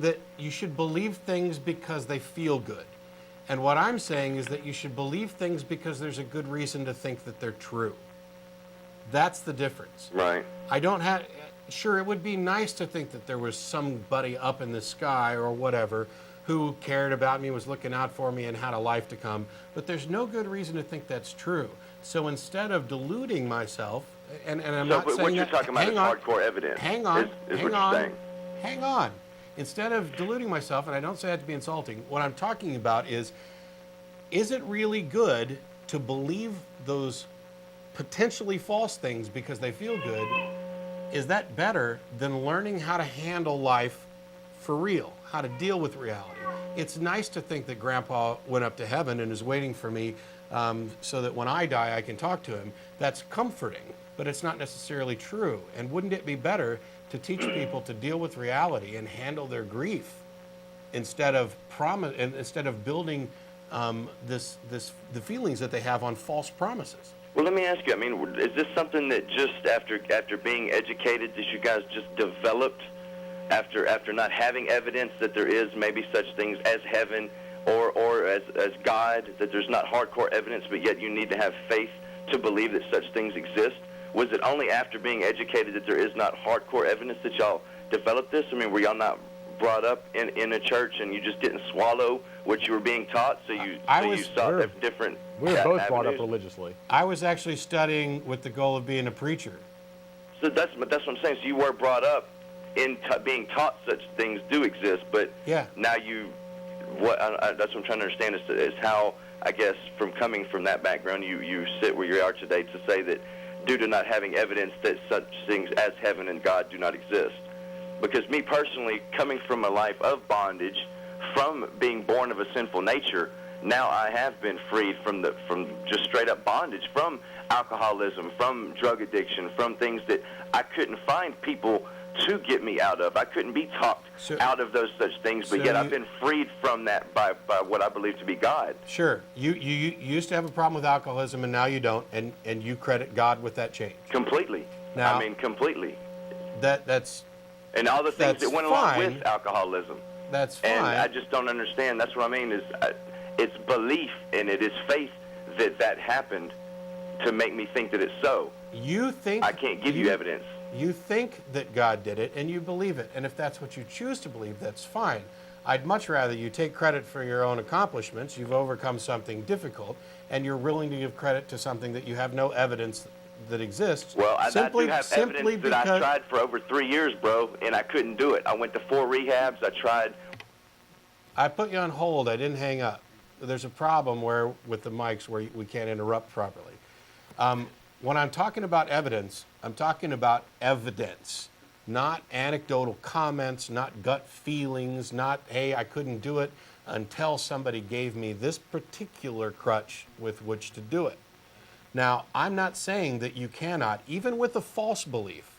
that you should believe things because they feel good. And what I'm saying is that you should believe things because there's a good reason to think that they're true. That's the difference. Right. Sure, it would be nice to think that there was somebody up in the sky or whatever who cared about me, was looking out for me, and had a life to come. But there's no good reason to think that's true. So instead of deluding myself, and I'm not saying what you're talking about is hardcore evidence. Hang on. Instead of deluding myself, and I don't say that to be insulting, what I'm talking about is it really good to believe those potentially false things because they feel good, is that better than learning how to handle life for real, how to deal with reality? It's nice to think that Grandpa went up to heaven and is waiting for me so that when I die, I can talk to him. That's comforting, but it's not necessarily true. And wouldn't it be better to teach people to deal with reality and handle their grief instead of building the feelings that they have on false promises? Well, let me ask you, I mean, is this something that just after being educated that you guys just developed after not having evidence that there is maybe such things as heaven or as God, that there's not hardcore evidence, but yet you need to have faith to believe that such things exist? Was it only after being educated that there is not hardcore evidence that y'all developed this? I mean, were y'all not brought up in a church and you just didn't swallow what you were being taught, so you saw different We were both avenues? brought up religiously. I was actually studying with the goal of being a preacher. So that's what I'm saying. So you were brought up in being taught such things do exist, but now that's what I'm trying to understand is how, I guess, from coming from that background, you sit where you are today to say that due to not having evidence that such things as heaven and God do not exist. Because me personally, coming from a life of bondage, from being born of a sinful nature, now I have been freed from just straight up bondage, from alcoholism, from drug addiction, from things that I couldn't find people to get me out of. I couldn't be talked out of those such things, but yet I've been freed from that by what I believe to be God. Sure. You used to have a problem with alcoholism, and now you don't, and you credit God with that change. Completely. Now, I mean, completely. That's and all the things that went along with alcoholism. That's fine. And I just don't understand. That's what I mean is it's belief and it is faith that happened to make me think that it's so. You think I can't give you evidence. You think that God did it, and you believe it. And if that's what you choose to believe, that's fine. I'd much rather you take credit for your own accomplishments. You've overcome something difficult, and you're willing to give credit to something that you have no evidence that exists. Well, I do have evidence that I tried for over 3 years, bro, and I couldn't do it. I went to 4 rehabs. I tried. I put you on hold. I didn't hang up. There's a problem with the mics where we can't interrupt properly. When I'm talking about evidence, I'm talking about evidence, not anecdotal comments, not gut feelings, not, hey, I couldn't do it until somebody gave me this particular crutch with which to do it. Now, I'm not saying that you cannot, even with a false belief,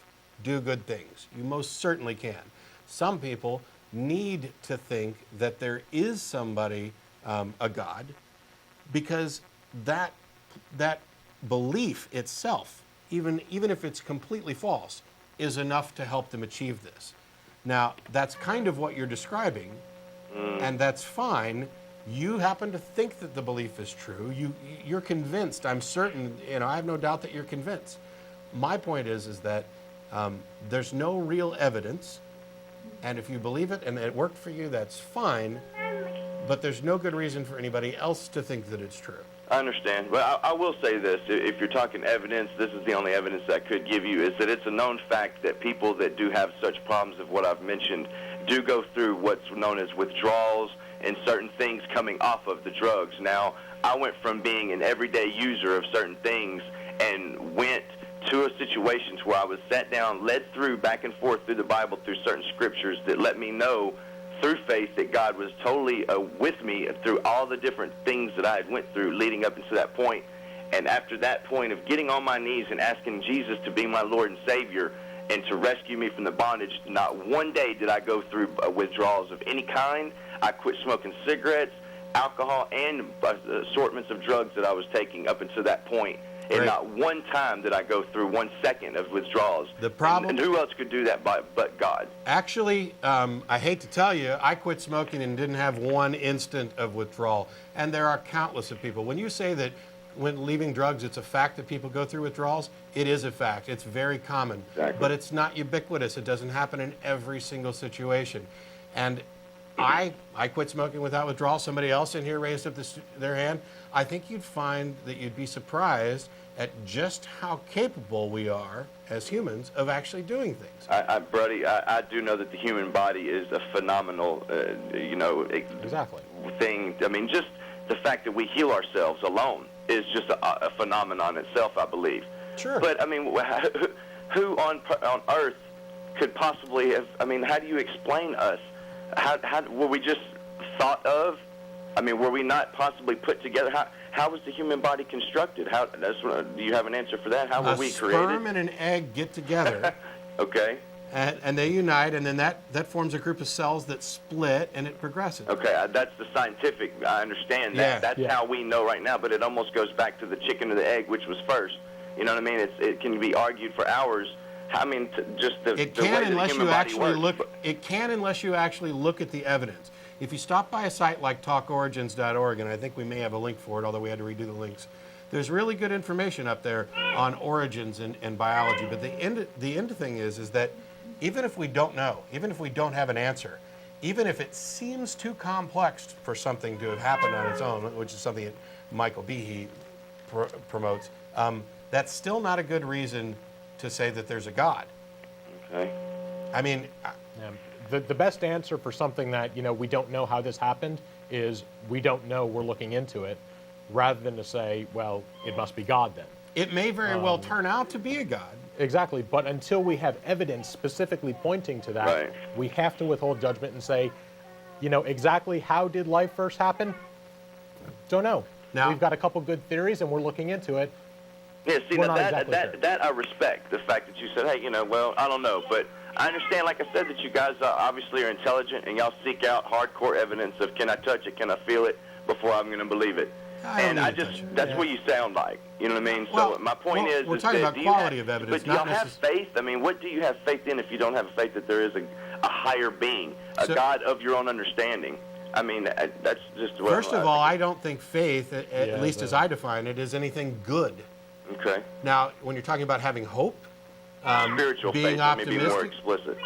do good things. You most certainly can. Some people need to think that there is somebody, a God, because that belief itself, even if it's completely false, is enough to help them achieve this. Now, that's kind of what you're describing, and that's fine. You happen to think that the belief is true. You're convinced. I'm certain. I have no doubt that you're convinced. My point is that there's no real evidence, and if you believe it and it worked for you, that's fine. But there's no good reason for anybody else to think that it's true. I understand. But I will say this. If you're talking evidence, this is the only evidence I could give you, is that it's a known fact that people that do have such problems of what I've mentioned do go through what's known as withdrawals and certain things coming off of the drugs. Now, I went from being an everyday user of certain things and went to a situation where I was sat down, led through back and forth through the Bible, through certain scriptures that let me know through faith that God was totally with me through all the different things that I had went through leading up into that point. And after that point of getting on my knees and asking Jesus to be my Lord and Savior and to rescue me from the bondage, not one day did I go through withdrawals of any kind. I quit smoking cigarettes, alcohol, and assortments of drugs that I was taking up until that point. And not one time did I go through 1 second of withdrawals. The problem, and who else could do that but God? Actually, I hate to tell you, I quit smoking and didn't have one instant of withdrawal. And there are countless of people. When you say that when leaving drugs, it's a fact that people go through withdrawals, it is a fact. It's very common. Exactly. But it's not ubiquitous. It doesn't happen in every single situation. And I quit smoking without withdrawal. Somebody else in here raised up their hand. I think you'd find that you'd be surprised at just how capable we are as humans of actually doing things. Brody, I do know that the human body is a phenomenal, exactly thing. I mean, just the fact that we heal ourselves alone is just a phenomenon itself, I believe. Sure. But, I mean, who on Earth could possibly have? I mean, how do you explain us? How were we just thought of? I mean, were we not possibly put together? How was the human body constructed? Do you have an answer for that? How were we created? A sperm and an egg get together. Okay. And they unite, and then that forms a group of cells that split, and it progresses. Okay, that's the scientific. I understand that. Yeah. That's how we know right now, but it almost goes back to the chicken or the egg, which was first. You know what I mean? It can be argued for hours. I mean, just the way the human body works. It can unless you actually look at the evidence. If you stop by a site like talkorigins.org, and I think we may have a link for it, although we had to redo the links, there's really good information up there on origins and biology. But the end thing is that even if we don't know, even if we don't have an answer, even if it seems too complex for something to have happened on its own, which is something that Michael Behe promotes, that's still not a good reason to say that there's a God. Okay. I mean, the best answer for something that, we don't know how this happened is we don't know, we're looking into it, rather than to say, well, it must be God then. it may very well turn out to be a God. Exactly, but until we have evidence specifically pointing to that, Right. we have to withhold judgment and say, exactly how did life first happen? Don't know. Now- We've got a couple good theories and we're looking into it. Yeah, see, We're now not that, exactly that, sure. that I respect, the fact that you said, hey, well, I don't know, but I understand, like I said, that you guys obviously are intelligent and y'all seek out hardcore evidence of can I touch it, can I feel it, before I'm going to believe it. I don't And need I to just, touch it. that's Yeah. what you sound like, you know what I mean? Well, So my point well, is, we're is talking that about do you quality have, of evidence, but do y'all not have faith? I mean, what do you have faith in if you don't have faith that there is a higher being, a So- God of your own understanding? I mean, that's just... well, First of all, I don't think faith, at least the- as I define it, is anything good. Okay. Now, when you're talking about having hope, Spiritual being faith, let me be more optimistic. explicit.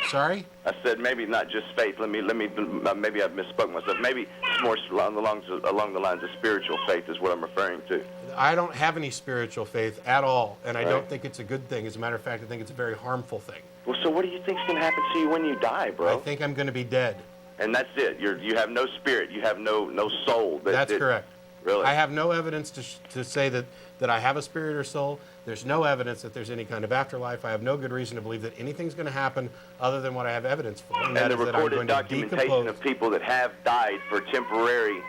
Sorry? I said maybe not just faith. Maybe I misspoke myself. Maybe it's more along the lines of spiritual faith is what I'm referring to. I don't have any spiritual faith at all, and I Right. don't think it's a good thing. As a matter of fact, I think it's a very harmful thing. Well, so what do you think's going to happen to you when you die, bro? I think I'm going to be dead. And that's it. You have no spirit. You have no soul. That's correct. Really? I have no evidence to say that I have a spirit or soul. There's no evidence that there's any kind of afterlife. I have no good reason to believe that anything's going to happen other than what I have evidence for. And that the is that I'm recorded going to documentation decompose. of people that have died for temporary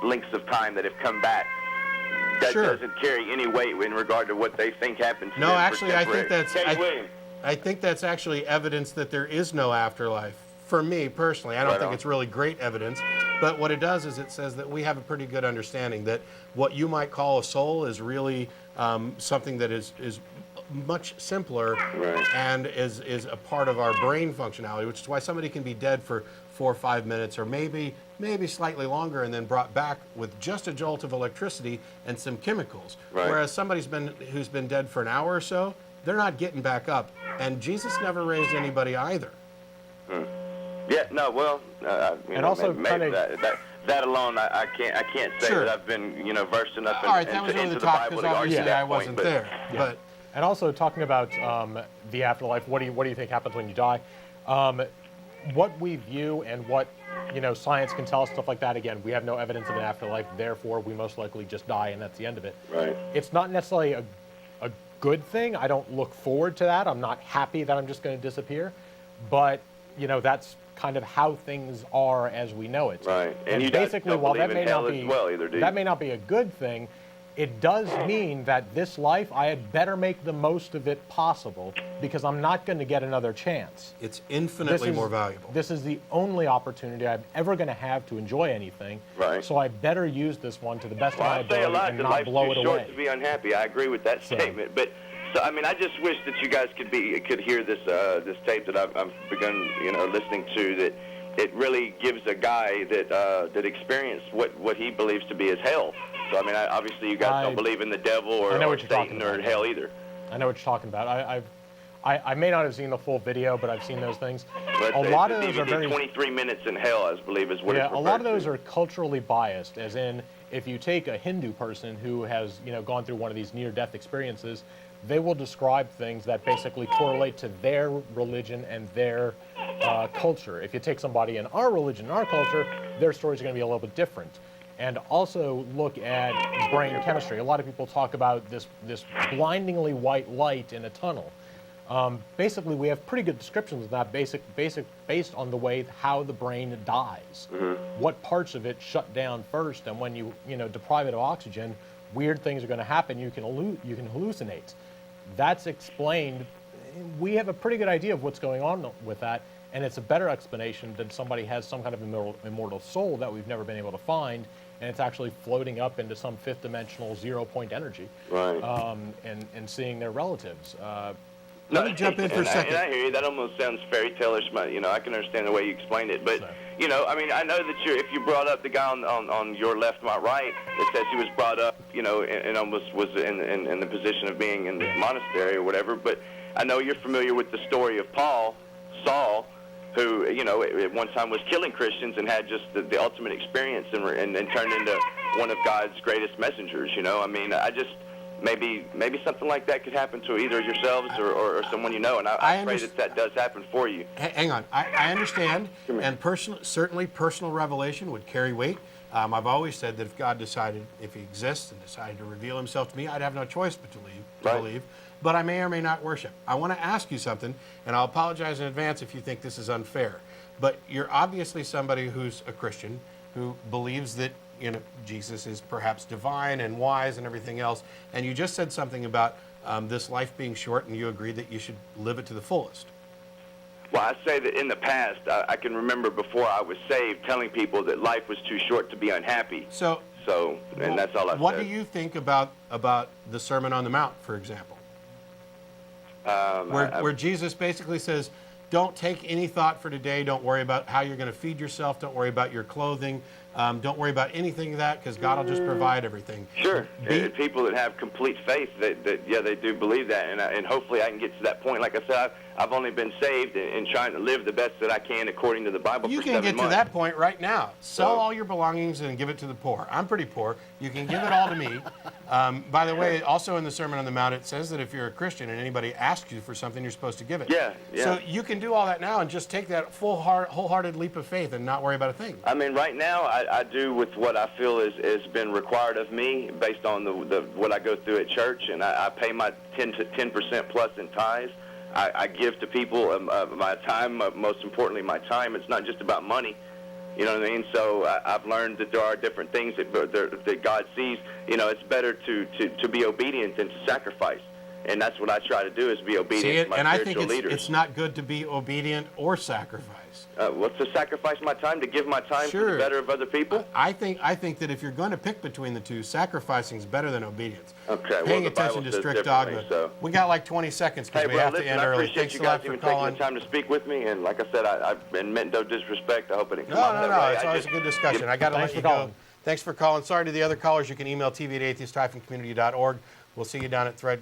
lengths of time that have come back. That Sure. doesn't carry any weight in regard to what they think happened to No, them. for actually, I think temporary. that's Kenny Williams. I think that's actually evidence that there is no afterlife. For me personally, I don't Right think on. it's really great evidence, but what it does is it says that we have a pretty good understanding that what you might call a soul is really something that is much simpler Right. and is a part of our brain functionality, which is why somebody can be dead for 4 or 5 minutes or maybe slightly longer and then brought back with just a jolt of electricity and some chemicals. Right. Whereas who's been dead for an hour or so, they're not getting back up. And Jesus never raised anybody either. Yeah, no, well, And also maybe kinda- that alone, I can't say Sure. that I've been, versed enough All right, that was really into the the talk Bible because to argue obviously that I point, wasn't but- there. But And also talking about the afterlife, what do you think happens when you die? What we view and what science can tell us, stuff like that. Again, we have no evidence of an afterlife, therefore we most likely just die, and that's the end of it. Right. It's not necessarily a good thing. I don't look forward to that. I'm not happy that I'm just going to disappear, but that's kind of how things are as we know it. Right. And And you basically, don't while that believe in may hell not as be well either, do you? that may not be a good thing, it does mean that this life I had better make the most of it possible because I'm not going to get another chance. it's infinitely is- more valuable. This is the only opportunity I'm ever going to have to enjoy anything. Right. So I better use this one to the best Well, of my I say a ability lot and that not life's blow too it short away. to be unhappy. I agree with that statement, but I just wish that you guys could hear this this tape that I've begun listening to, that it really gives a guy that experienced what he believes to be as hell. So obviously you guys don't believe in the devil I know or what you're talking Satan or about. hell either. I know what you're talking about. I may not have seen the full video, but I've seen those things. But A it's lot a of those are DVD, very 23 minutes in hell, I believe, is what Yeah, it's a lot of referred those to. are culturally biased, as in if you take a Hindu person who has gone through one of these near-death experiences, they will describe things that basically correlate to their religion and their culture. If you take somebody in our religion, our culture, their stories are going to be a little bit different. and also look at brain chemistry. A lot of people talk about this blindingly white light in a tunnel. Basically, we have pretty good descriptions of that based on the way how the brain dies. What parts of it shut down first, and when you deprive it of oxygen, weird things are going to happen. You can hallucinate. That's explained. We have a pretty good idea of what's going on with that, and it's a better explanation than somebody has some kind of immortal soul that we've never been able to find, and it's actually floating up into some fifth dimensional 0-point energy, Right. and seeing their relatives. Let me jump in for a second. I hear you. That almost sounds fairy tale-ish. I can understand the way you explained it, but I know that if you brought up the guy on your left, my right, that says he was brought up, and almost was in the position of being in the monastery or whatever. But I know you're familiar with the story of Saul, who at one time was killing Christians and had just the ultimate experience and turned into one of God's greatest messengers. I just. Maybe something like that could happen to either yourselves or someone and I pray that does happen for you. Hang on. I understand, and certainly personal revelation would carry weight. I've always said that if he exists and decided to reveal himself to me, I'd have no choice but to believe. But I may or may not worship. I want to ask you something, and I'll apologize in advance if you think this is unfair. But you're obviously somebody who's a Christian who believes that Jesus is perhaps divine and wise and everything else. And you just said something about this life being short, and you agree that you should live it to the fullest. Well, I say that in the past, I can remember before I was saved telling people that life was too short to be unhappy. And that's all I said. What do you think about the Sermon on the Mount, for example? Where Jesus basically says, don't take any thought for today. Don't worry about how you're going to feed yourself. Don't worry about your clothing. Don't worry about anything of that, because God will just provide everything. Sure. People that have complete faith, they do believe that, and hopefully I can get to that point. Like I said, I've only been saved and trying to live the best that I can according to the Bible for 7 months. You can get to that point right now. Sell all your belongings and give it to the poor. I'm pretty poor. You can give it all to me. By the way, also in the Sermon on the Mount, it says that if you're a Christian and anybody asks you for something, you're supposed to give it. Yeah. So you can do all that now and just take that wholehearted leap of faith and not worry about a thing. Right now, I do with what I feel has been required of me based on what I go through at church, and I pay my 10% plus in tithes. I give to people my time, most importantly my time. It's not just about money, you know what I mean? So I've learned that there are different things that God sees. It's better to be obedient than to sacrifice. And that's what I try to do, is be obedient to my spiritual leaders. It's not good to be obedient or sacrifice. What's to sacrifice my time, to give my time for the better of other people? I think that if you're going to pick between the two, sacrificing is better than obedience. Okay, Paying attention to strict dogma. So. We got like 20 seconds because we have to end early. Thanks a lot for taking the time to speak with me. And like I said, I've been meant no disrespect. I hope it didn't come off that way. It's always a good discussion. I got to let you go. Thanks for calling. Sorry to the other callers. You can email tv@atheist-community.org. We'll see you down at Thread.